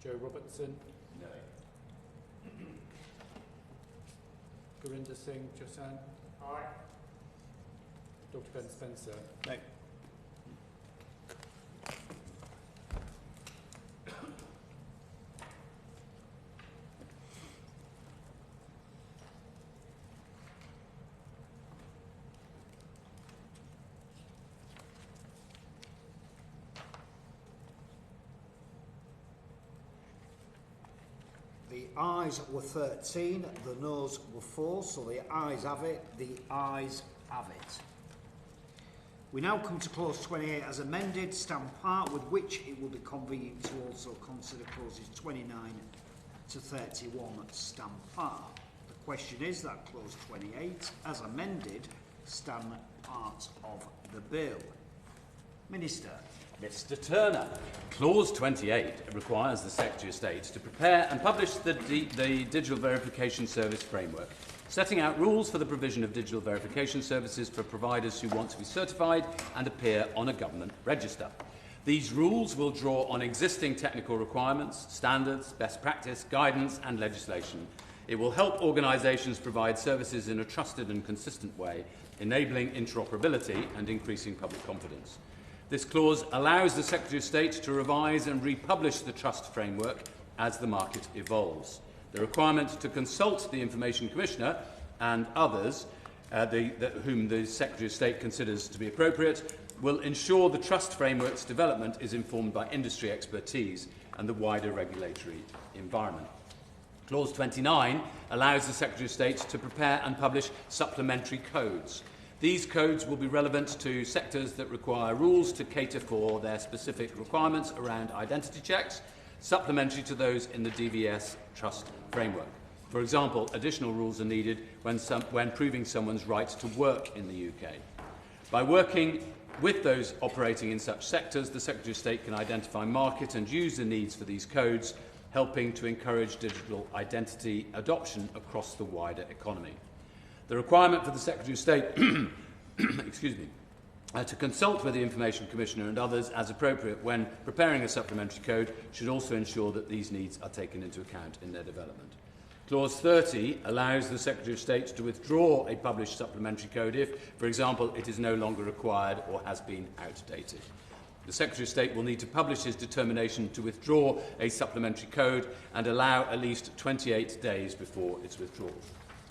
Joe Robertson. No. Gurinder Singh Josan. Aye. Dr. Ben Spencer. No. The ayes were 13, the noes were 4, so the ayes have it, the ayes have it. We now come to clause 28 as amended, stand part, with which it will be convenient to also consider clauses 29 to 31 stand part. The question is that clause 28 as amended stand part of the bill. Minister. Mr. Turner. Clause 28 requires the Secretary of State to prepare and publish the Digital Verification Service Framework, setting out rules for the provision of digital verification services for providers who want to be certified and appear on a government register. These rules will draw on existing technical requirements, standards, best practice, guidance and legislation. It will help organisations provide services in a trusted and consistent way, enabling interoperability and increasing public confidence. This clause allows the Secretary of State to revise and republish the trust framework as the market evolves. The requirement to consult the Information Commissioner and others whom the Secretary of State considers to be appropriate will ensure the trust framework's development is informed by industry expertise and the wider regulatory environment. Clause 29 allows the Secretary of State to prepare and publish supplementary codes. These codes will be relevant to sectors that require rules to cater for their specific requirements around identity checks, supplementary to those in the DVS trust framework. For example, additional rules are needed when proving someone's right to work in the UK. By working with those operating in such sectors, the Secretary of State can identify market and user needs for these codes, helping to encourage digital identity adoption across the wider economy. The requirement for the Secretary of State to consult with the Information Commissioner and others as appropriate when preparing a supplementary code should also ensure that these needs are taken into account in their development. Clause 30 allows the Secretary of State to withdraw a published supplementary code if, for example, it is no longer required or has been outdated. The Secretary of State will need to publish his determination to withdraw a supplementary code and allow at least 28 days before its withdrawal.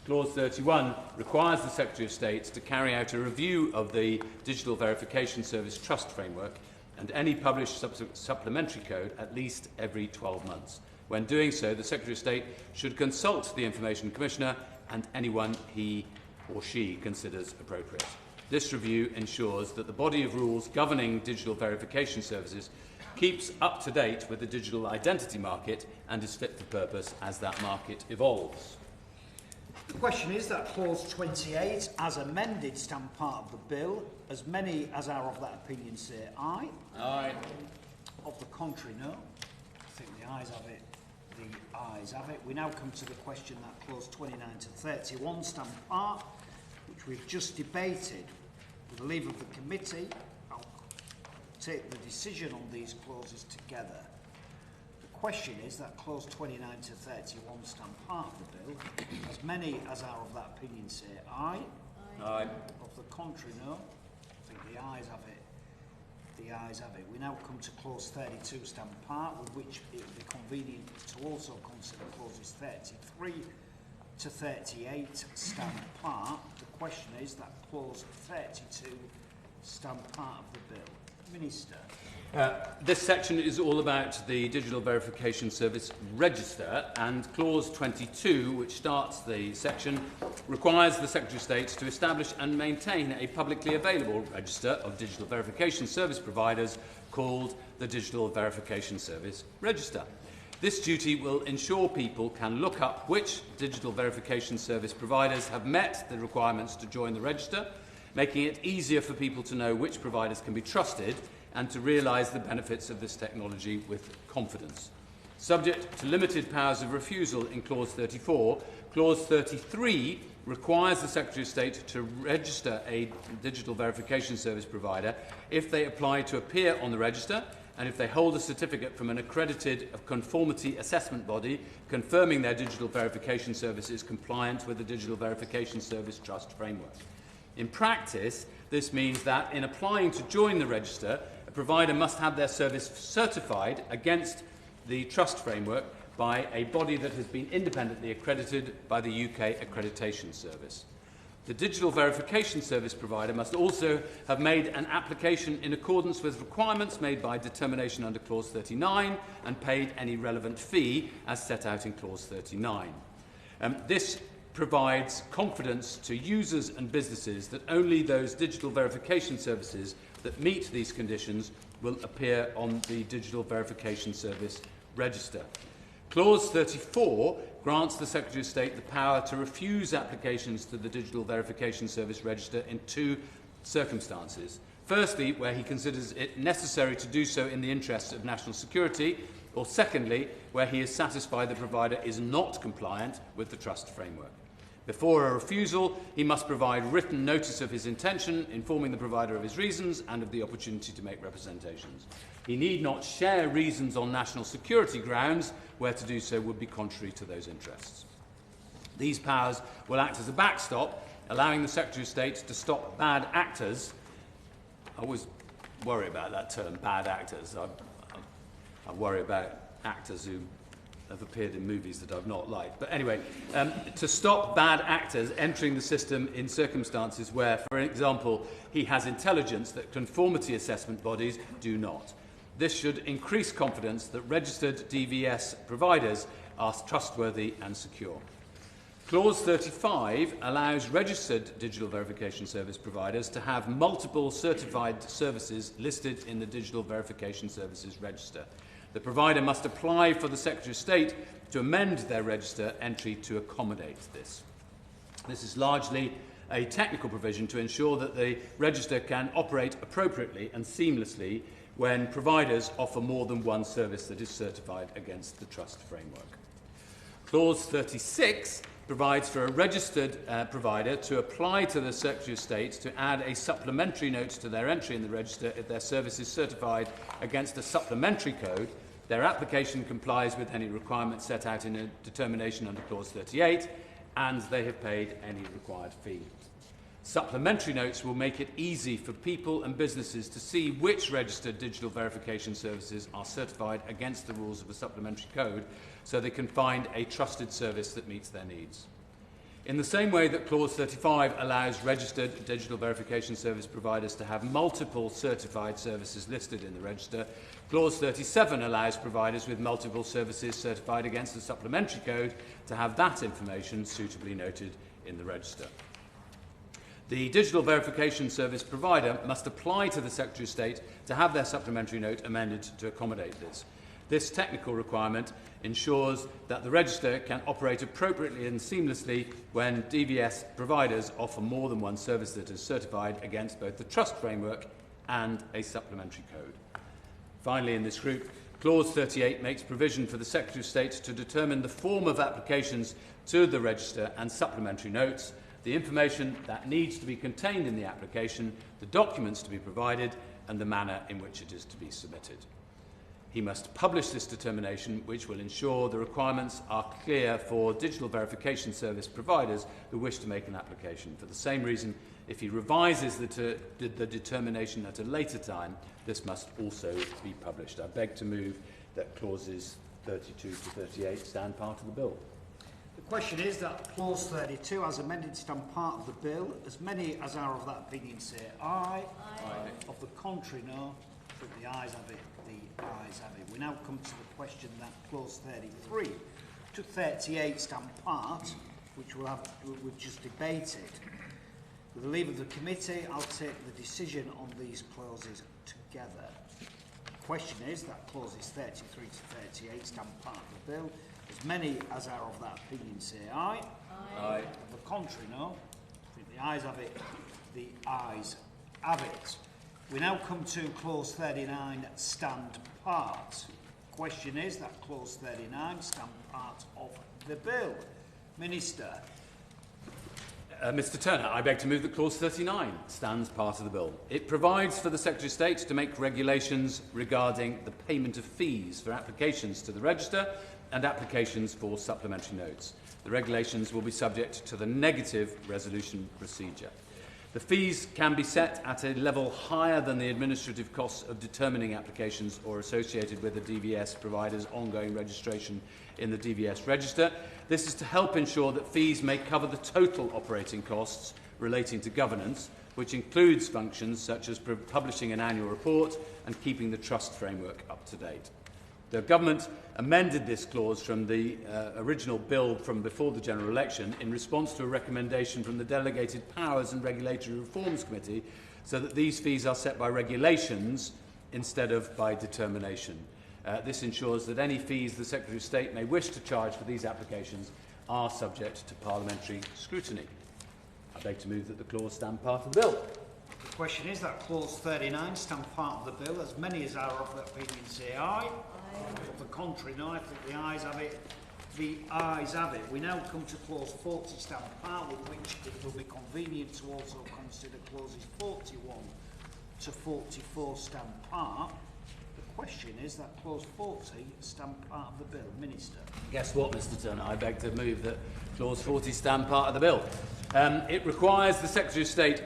Clause 31 requires the Secretary of State to carry out a review of the Digital Verification Service Trust Framework and any published supplementary code at least every 12 months. When doing so, the Secretary of State should consult the Information Commissioner and anyone he or she considers appropriate. This review ensures that the body of rules governing digital verification services keeps up to date with the digital identity market and is fit for purpose as that market evolves. The question is that clause 28, as amended, stand part of the bill. As many as are of that opinion say aye. Aye. Of the contrary, no. I think the ayes have it. The ayes have it. We now come to the question that clause 29 to 31 stand part, which we've just debated. With the leave of the committee, I'll take the decision on these clauses together. The question is that clause 29 to 31 stand part of the bill. As many as are of that opinion say aye. Aye. Of the contrary, no. I think the ayes have it. The ayes have it. We now come to clause 32 stand part, with which it would be convenient to also consider clauses 33 to 38 stand part. The question is that clause 32 stand part of the bill. Minister. This section is all about the Digital Verification Service Register, and Clause 22, which starts the section, requires the Secretary of State to establish and maintain a publicly available register of digital verification service providers called the Digital Verification Service Register. This duty will ensure people can look up which digital verification service providers have met the requirements to join the register, making it easier for people to know which providers can be trusted and to realise the benefits of this technology with confidence. Subject to limited powers of refusal in Clause 34, Clause 33 requires the Secretary of State to register a digital verification service provider if they apply to appear on the register and if they hold a certificate from an accredited conformity assessment body confirming their digital verification service is compliant with the Digital Verification Service Trust framework. In practice, this means that in applying to join the register, a provider must have their service certified against the trust framework by a body that has been independently accredited by the UK Accreditation Service. The digital verification service provider must also have made an application in accordance with requirements made by determination under Clause 39 and paid any relevant fee as set out in Clause 39. This provides confidence to users and businesses that only those digital verification services that meet these conditions will appear on the Digital Verification Service Register. Clause 34 grants the Secretary of State the power to refuse applications to the Digital Verification Service Register in two circumstances. Firstly, where he considers it necessary to do so in the interests of national security, or secondly, where he is satisfied the provider is not compliant with the trust framework. Before a refusal, he must provide written notice of his intention, informing the provider of his reasons and of the opportunity to make representations. He need not share reasons on national security grounds, where to do so would be contrary to those interests. These powers will act as a backstop, allowing the Secretary of State to stop bad actors. I always worry about that term, bad actors. I worry about actors who have appeared in movies that I've not liked. But anyway, to stop bad actors entering the system in circumstances where, for example, he has intelligence that conformity assessment bodies do not. This should increase confidence that registered DVS providers are trustworthy and secure. Clause 35 allows registered digital verification service providers to have multiple certified services listed in the Digital Verification Services Register. The provider must apply for the Secretary of State to amend their register entry to accommodate this. This is largely a technical provision to ensure that the register can operate appropriately and seamlessly when providers offer more than one service that is certified against the trust framework. Clause 36 provides for a registered provider to apply to the Secretary of State to add a supplementary note to their entry in the register if their service is certified against a supplementary code. Their application complies with any requirements set out in a determination under Clause 38, and they have paid any required fee. Supplementary notes will make it easy for people and businesses to see which registered digital verification services are certified against the rules of a supplementary code, so they can find a trusted service that meets their needs. In the same way that Clause 35 allows registered digital verification service providers to have multiple certified services listed in the register, Clause 37 allows providers with multiple services certified against the supplementary code to have that information suitably noted in the register. The digital verification service provider must apply to the Secretary of State to have their supplementary note amended to accommodate this. This technical requirement ensures that the register can operate appropriately and seamlessly when DVS providers offer more than one service that is certified against both the trust framework and a supplementary code. Finally, in this group, Clause 38 makes provision for the Secretary of State to determine the form of applications to the register and supplementary notes, the information that needs to be contained in the application, the documents to be provided, and the manner in which it is to be submitted. He must publish this determination, which will ensure the requirements are clear for digital verification service providers who wish to make an application. For the same reason, if he revises the determination at a later time, this must also be published. I beg to move that clauses 32 to 38 stand part of the bill. The question is that Clause 32, as amended, stand part of the bill. As many as are of that opinion say aye. Aye. Of the contrary, no. I think the ayes have it. The ayes have it. We now come to the question that clause 33 to 38 stand part, which we've just debated. With the leave of the committee, I'll take the decision on these clauses together. The question is that clauses 33 to 38 stand part of the bill. As many as are of that opinion say aye. Aye. Of the contrary, no. I think the ayes have it. The ayes have it. We now come to clause 39, stand part. The question is that clause 39 stand part of the bill. Minister. Mr Turner, I beg to move that clause 39 stands part of the bill. It provides for the Secretary of State to make regulations regarding the payment of fees for applications to the register and applications for supplementary notes. The regulations will be subject to the negative resolution procedure. The fees can be set at a level higher than the administrative costs of determining applications or associated with a DVS provider's ongoing registration in the DVS register. This is to help ensure that fees may cover the total operating costs relating to governance, which includes functions such as publishing an annual report and keeping the trust framework up to date. The government amended this clause from the original bill from before the general election in response to a recommendation from the Delegated Powers and Regulatory Reforms Committee so that these fees are set by regulations instead of by determination. This ensures that any fees the Secretary of State may wish to charge for these applications are subject to parliamentary scrutiny. I beg to move that the clause stand part of the bill. The question is that clause 39 stand part of the bill. As many as are of that opinion say aye. Of the contrary, no. I think the ayes have it. The ayes have it. We now come to clause 40 stand part, with which it will be convenient to also consider clauses 41 to 44 stand part. The question is that clause 40 stand part of the bill. Minister. Guess what, Mr Turner? I beg to move that clause 40 stand part of the bill. It requires the Secretary of State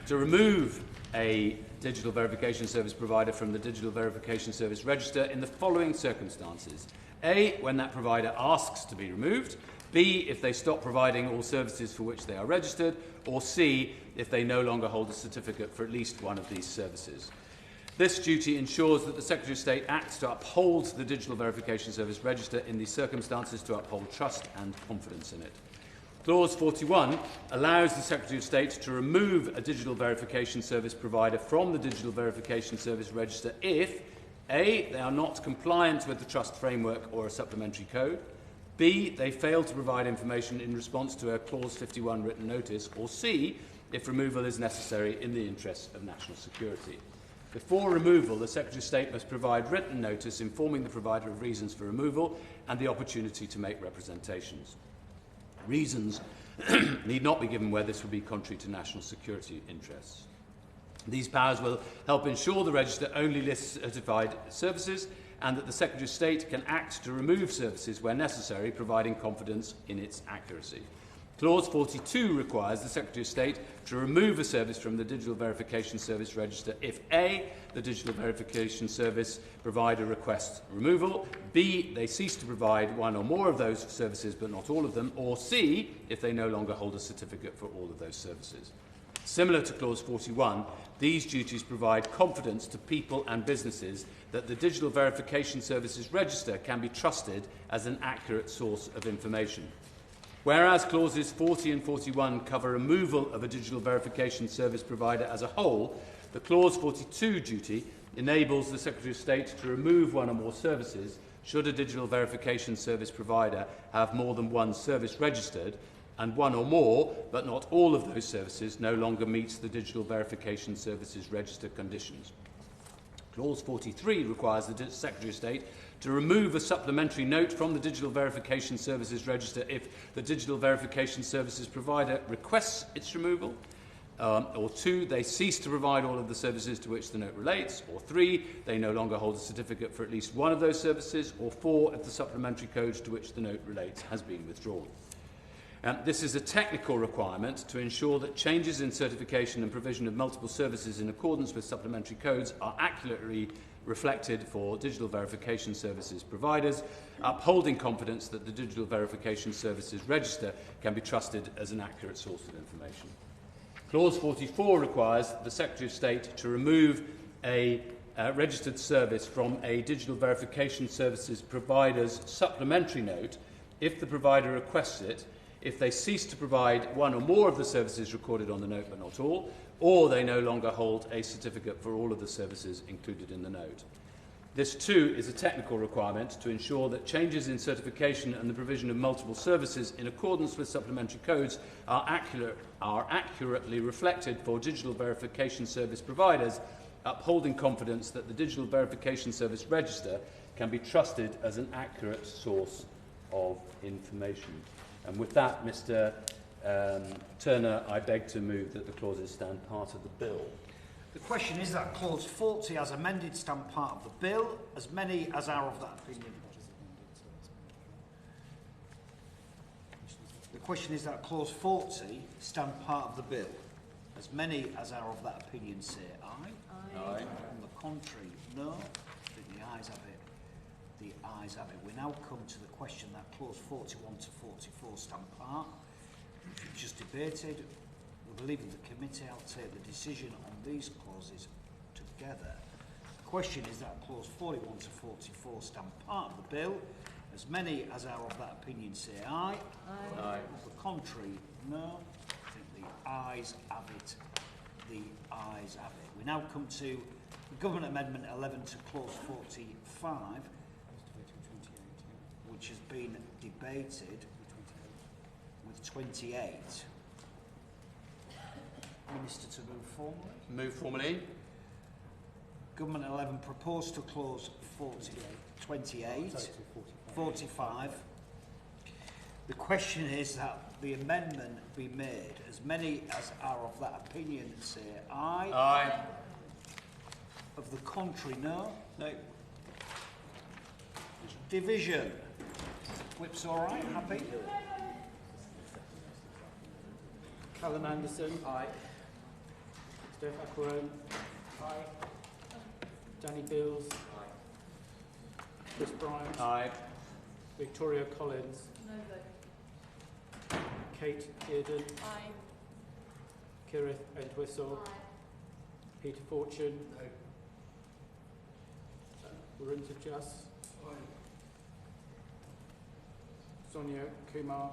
to remove a digital verification service provider from the Digital Verification Service Register in the following circumstances. A, when that provider asks to be removed. B, if they stop providing all services for which they are registered. Or C, if they no longer hold a certificate for at least one of these services. This duty ensures that the Secretary of State acts to uphold the Digital Verification Service Register in these circumstances to uphold trust and confidence in it. Clause 41 allows the Secretary of State to remove a digital verification service provider from the Digital Verification Service Register if A, they are not compliant with the trust framework or a supplementary code, B, they fail to provide information in response to a Clause 51 written notice, or C, if removal is necessary in the interests of national security. Before removal, the Secretary of State must provide written notice informing the provider of reasons for removal and the opportunity to make representations. Reasons need not be given where this would be contrary to national security interests. These powers will help ensure the register only lists certified services and that the Secretary of State can act to remove services where necessary, providing confidence in its accuracy. Clause 42 requires the Secretary of State to remove a service from the Digital Verification Service Register if A, the Digital Verification Service provider requests removal, B, they cease to provide one or more of those services but not all of them, or C, if they no longer hold a certificate for all of those services. Similar to Clause 41, these duties provide confidence to people and businesses that the Digital Verification Services Register can be trusted as an accurate source of information. Whereas clauses 40 and 41 cover removal of a digital verification service provider as a whole, the clause 42 duty enables the Secretary of State to remove one or more services should a digital verification service provider have more than one service registered and one or more, but not all of those services, no longer meets the Digital Verification Services Register conditions. Clause 43 requires the Secretary of State to remove a supplementary note from the Digital Verification Services Register if the Digital Verification Services provider requests its removal, or 2, they cease to provide all of the services to which the note relates, or 3, they no longer hold a certificate for at least one of those services, or 4, if the supplementary code to which the note relates has been withdrawn. This is a technical requirement to ensure that changes in certification and provision of multiple services in accordance with supplementary codes are accurately reflected for digital verification services providers, upholding confidence that the Digital Verification Services Register can be trusted as an accurate source of information. Clause 44 requires the Secretary of State to remove a registered service from a digital verification services provider's supplementary note if the provider requests it, if they cease to provide one or more of the services recorded on the note but not all, or they no longer hold a certificate for all of the services included in the note. This too is a technical requirement to ensure that changes in certification and the provision of multiple services in accordance with supplementary codes are accurately reflected for digital verification service providers, upholding confidence that the digital verification service register can be trusted as an accurate source of information. And with that, Mr. Turner, I beg to move that the clauses stand part of the bill. The question is that clause 40 as amended stand part of the bill, as many as are of that opinion. The question is that clause 40 stand part of the bill, as many as are of that opinion say aye. Aye. On the contrary, no. I think the ayes have it. The ayes have it. We now come to the question that clause 41 to 44 stand part, which we've just debated. We believe in the committee. I'll take the decision on these clauses together. The question is that clause 41 to 44 stand part of the bill. As many as are of that opinion say aye. Aye. On the contrary, no. I think the ayes have it. The ayes have it. We now come to the Government Amendment 11 to clause 45, which has been debated with 28. Minister to move formally. Move formally. Government 11 proposed to clause 28, 45. The question is that the amendment be made. As many as are of that opinion say aye. Aye. Of the contrary, no. No. Division. Whip's all right, happy? Callum Anderson. Aye. Steph Aquaron. Aye. Danny Bills. Aye. Chris Bryant. Aye. Victoria Collins. No vote. Kate Dearden. Aye. Kirith Entwistle. Aye. Peter Fortune. Warunta Juss. Sonia Kumar.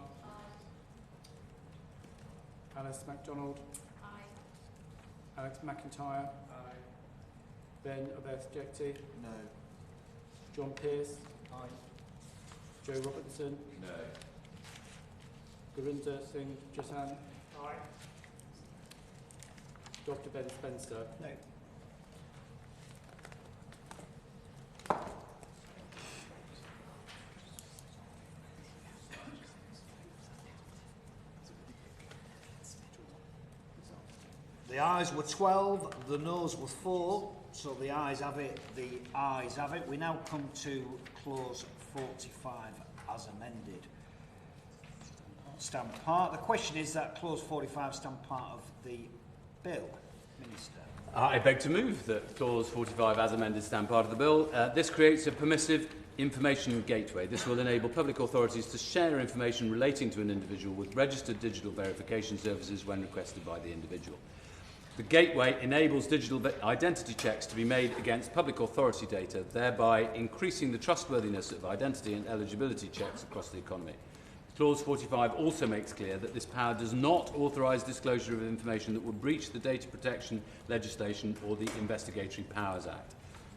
Alice MacDonald. Aye. Alex McIntyre. Ben Obeth-Jekti. No. John Pearce. Joe Robertson. No. Gurinder Singh Jasan. Dr. Ben Spencer. No. The ayes were 12, the noes were 4, so the ayes have it, the ayes have it. We now come to clause 45 as amended. Stand part. The question is that clause 45 stand part of the bill. Minister. I beg to move that clause 45 as amended stand part of the bill. This creates a permissive information gateway. This will enable public authorities to share information relating to an individual with registered digital verification services when requested by the individual. The gateway enables digital identity checks to be made against public authority data, thereby increasing the trustworthiness of identity and eligibility checks across the economy. Clause 45 also makes clear that this power does not authorise disclosure of information that would breach the data protection legislation or the Investigatory Powers Act.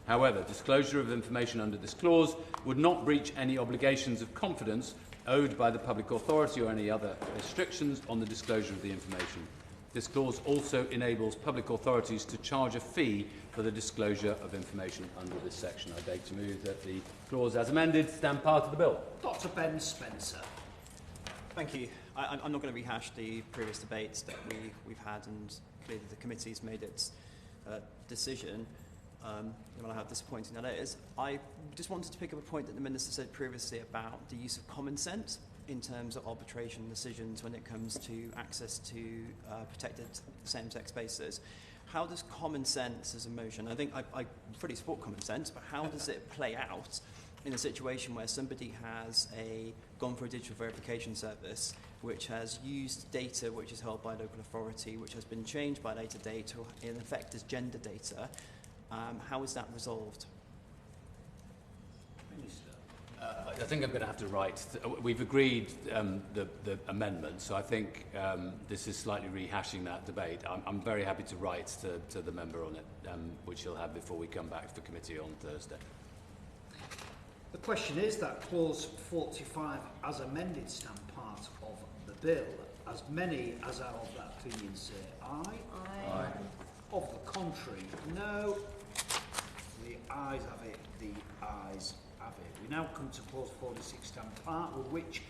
However, disclosure of information under this clause would not breach any obligations of confidence owed by the public authority or any other restrictions on the disclosure of the information. This clause also enables public authorities to charge a fee for the disclosure of information under this section. I beg to move that the clause as amended stand part of the bill. Dr. Ben Spencer. Thank you. I'm not going to rehash the previous debates that we've had, and clearly the committee's made its decision. No matter how disappointing that is, I just wanted to pick up a point that the Minister said previously about the use of common sense in terms of arbitration decisions when it comes to access to protected same-sex spaces. How does common sense as a motion, I think I fully support common sense, but how does it play out in a situation where somebody has gone for a digital verification service which has used data which is held by a local authority, which has been changed by later date, or in effect as gender data, How is that resolved? Minister. I think I'm going to have to write. We've agreed the amendment, so I think this is slightly rehashing that debate. I'm very happy to write to the member on it, which he'll have before we come back for committee on Thursday. The question is that clause 45 as amended stand part of the bill. As many as are of that opinion say aye. Aye. Of the contrary, no. The ayes have it, the ayes have it. We now come to clause 46 stand part, with which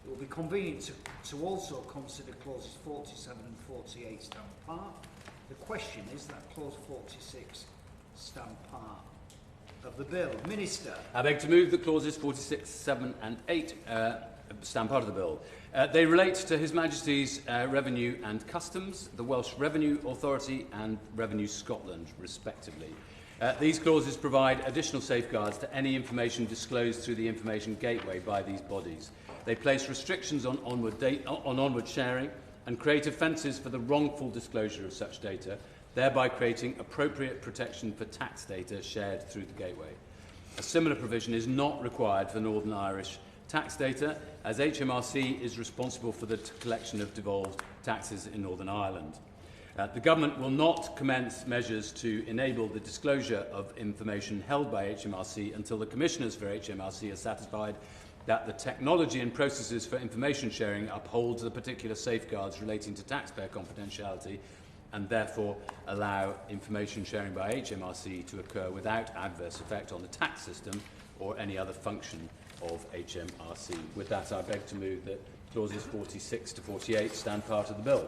it will be convenient to also consider clauses 47 and 48 stand part. The question is that clause 46 stand part of the bill. Minister. I beg to move that clauses 46, 7 and 8 stand part of the bill. They relate to His Majesty's Revenue and Customs, the Welsh Revenue Authority and Revenue Scotland, respectively. These clauses provide additional safeguards to any information disclosed through the information gateway by these bodies. They place restrictions on onward sharing and create offences for the wrongful disclosure of such data, thereby creating appropriate protection for tax data shared through the gateway. A similar provision is not required for Northern Irish tax data, as HMRC is responsible for the collection of devolved taxes in Northern Ireland. The Government will not commence measures to enable the disclosure of information held by HMRC until the Commissioners for HMRC are satisfied that the technology and processes for information sharing uphold the particular safeguards relating to taxpayer confidentiality and therefore allow information sharing by HMRC to occur without adverse effect on the tax system or any other function of HMRC. With that, I beg to move that clauses 46 to 48 stand part of the bill.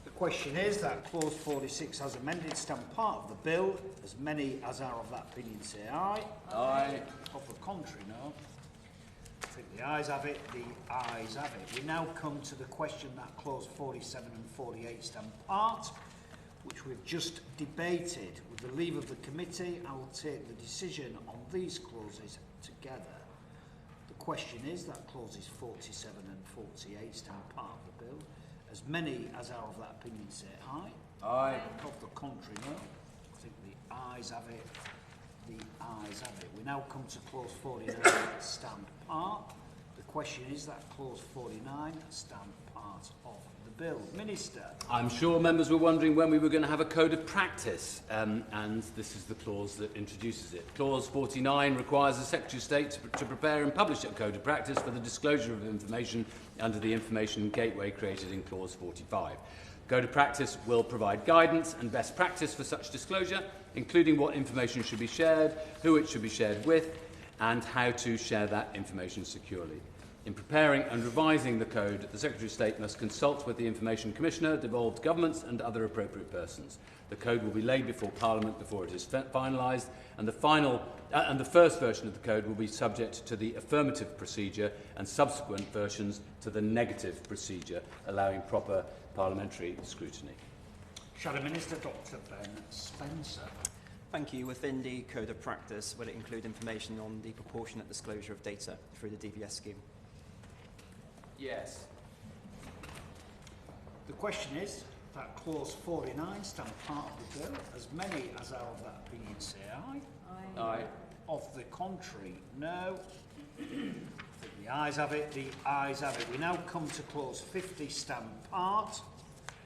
The question is that clause 46 as amended stand part of the bill. As many as are of that opinion say aye. Aye. Of the contrary, no. I think the ayes have it, the ayes have it. We now come to the question that clause 47 and 48 stand part, which we've just debated. With the leave of the committee, I will take the decision on these clauses together. The question is that clauses 47 and 48 stand part of the bill. As many as are of that opinion say aye. Aye. Of the contrary, no. I think the ayes have it, the ayes have it. We now come to clause 49 stand part. The question is that clause 49 stand part of the bill. Minister. I'm sure members were wondering when we were going to have a code of practice, and this is the clause that introduces it. Clause 49 requires the Secretary of State to prepare and publish a code of practice for the disclosure of information under the information gateway created in clause 45. Code of practice will provide guidance and best practice for such disclosure, including what information should be shared, who it should be shared with, and how to share that information securely. In preparing and revising the code, the Secretary of State must consult with the Information Commissioner, devolved governments and other appropriate persons. The code will be laid before Parliament before it is finalised, and the first version of the code will be subject to the affirmative procedure and subsequent versions to the negative procedure, allowing proper parliamentary scrutiny. Shadow Minister Dr Ben Spencer. Thank you. Within the Code of Practice, will it include information on the proportionate disclosure of data through the DVS scheme? Yes. The question is that clause 49 stand part of the bill. As many as are of that opinion say aye. Aye. Aye. Of the contrary, no. I think the ayes have it, the ayes have it. We now come to clause 50 stand part.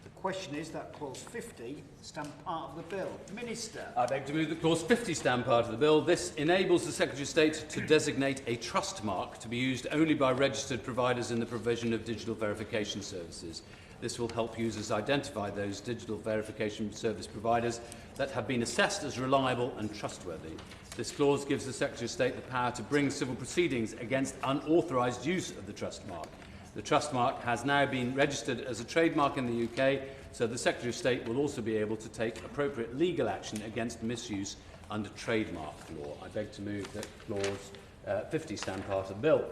The question is that clause 50 stand part of the bill. Minister. I beg to move that clause 50 stand part of the bill. This enables the Secretary of State to designate a trust mark to be used only by registered providers in the provision of digital verification services. This will help users identify those digital verification service providers that have been assessed as reliable and trustworthy. This clause gives the Secretary of State the power to bring civil proceedings against unauthorised use of the trust mark. The trust mark has now been registered as a trademark in the UK, so the Secretary of State will also be able to take appropriate legal action against misuse under trademark law. I beg to move that clause 50 stand part of the bill.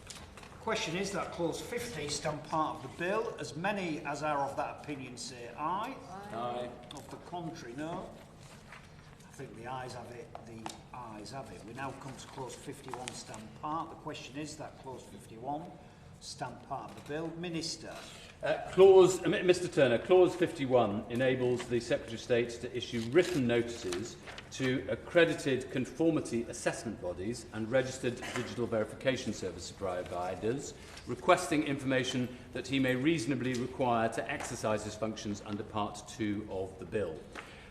The question is that clause 50 stand part of the bill. As many as are of that opinion say aye. Aye. Of the contrary, no. I think the ayes have it, the ayes have it. We now come to clause 51 stand part. The question is that clause 51 stand part of the bill. Minister. Mr Turner, Clause 51 enables the Secretary of State to issue written notices to accredited conformity assessment bodies and registered digital verification service providers requesting information that he may reasonably require to exercise his functions under Part 2 of the bill.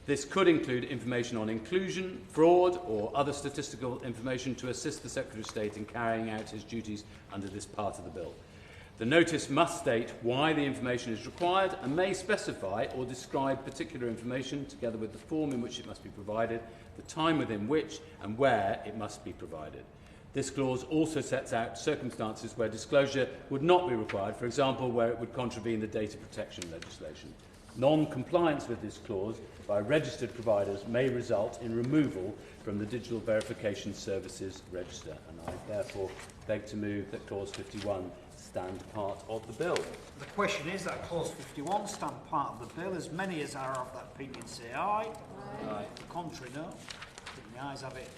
This could include information on inclusion, fraud or other statistical information to assist the Secretary of State in carrying out his duties under this part of the bill. The notice must state why the information is required and may specify or describe particular information together with the form in which it must be provided, the time within which and where it must be provided. This clause also sets out circumstances where disclosure would not be required, for example, where it would contravene the data protection legislation. Non-compliance with this clause by registered providers may result in removal from the Digital Verification Services Register, and I therefore beg to move that Clause 51 stand part of the bill. The question is that Clause 51 stand part of the bill. As many as are of that opinion say aye. Aye. The contrary, no. I think the ayes have it.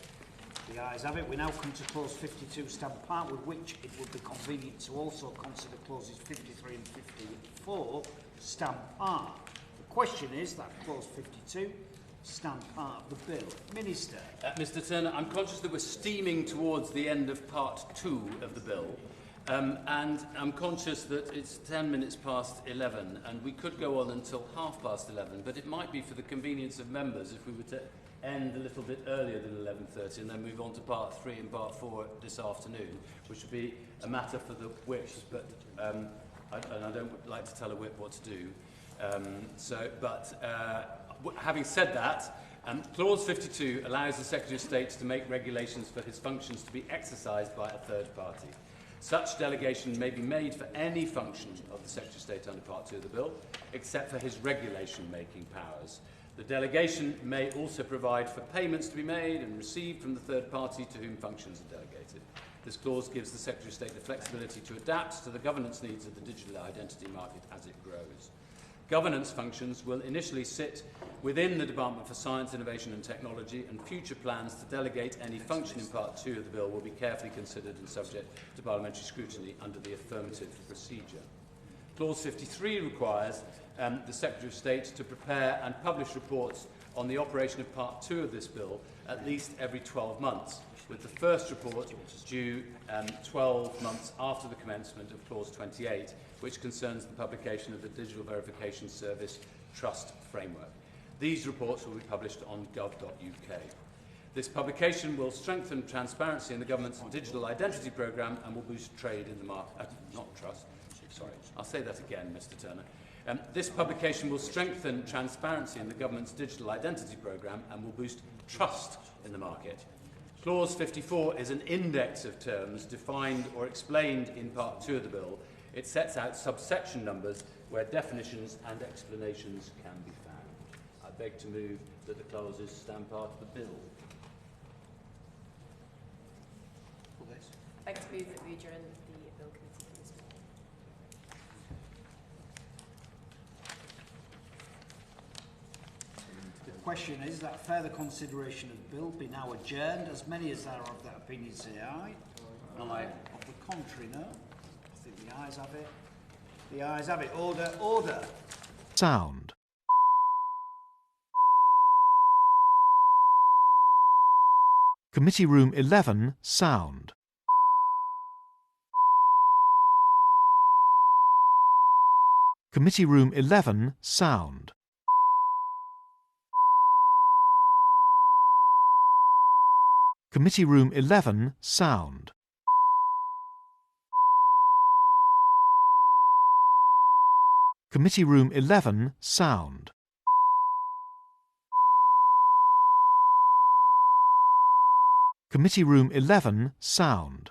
The ayes have it. We now come to Clause 52 stand part, with which it would be convenient to also consider Clauses 53 and 54 stand part. The question is that Clause 52 stand part of the bill. Minister. Mr Turner, I'm conscious that we're steaming towards the end of Part 2 of the bill. And I'm conscious that it's 10 minutes past 11 and we could go on until 11:30, but it might be for the convenience of members if we were to end a little bit earlier than 11:30 and then move on to Part 3 and Part 4 this afternoon, which would be a matter for the whips, but I don't like to tell a whip what to do. Having said that, Clause 52 allows the Secretary of State to make regulations for his functions to be exercised by a third party. Such delegation may be made for any function of the Secretary of State under Part 2 of the bill, except for his regulation-making powers. The delegation may also provide for payments to be made and received from the third party to whom functions are delegated. This clause gives the Secretary of State the flexibility to adapt to the governance needs of the digital identity market as it grows. Governance functions will initially sit within the Department for Science, Innovation and Technology, and future plans to delegate any function in Part 2 of the bill will be carefully considered and subject to parliamentary scrutiny under the affirmative procedure. Clause 53 requires the Secretary of State to prepare and publish reports on the operation of Part 2 of this bill at least every 12 months, with the first report due 12 months after the commencement of Clause 28, which concerns the publication of the Digital Verification Service Trust Framework. These reports will be published on gov.uk. This publication will strengthen transparency in the government's digital identity programme and will boost trade in the market. I'll say that again, Mr Turner. This publication will strengthen transparency in the government's digital identity programme and will boost trust in the market. Clause 54 is an index of terms defined or explained in Part 2 of the bill. It sets out subsection numbers where definitions and explanations can be found. I beg to move that the clauses stand part of the bill. I beg to move that we adjourn the bill committee for this morning. The question is that further consideration of the bill be now adjourned. As many as are of that opinion say aye. Aye. Of the contrary, no. I think the ayes have it. The ayes have it. Order, order. Sound. Committee Room 11, sound. Committee Room 11, sound. Committee Room 11, sound. Committee Room 11, sound. Committee Room 11, sound.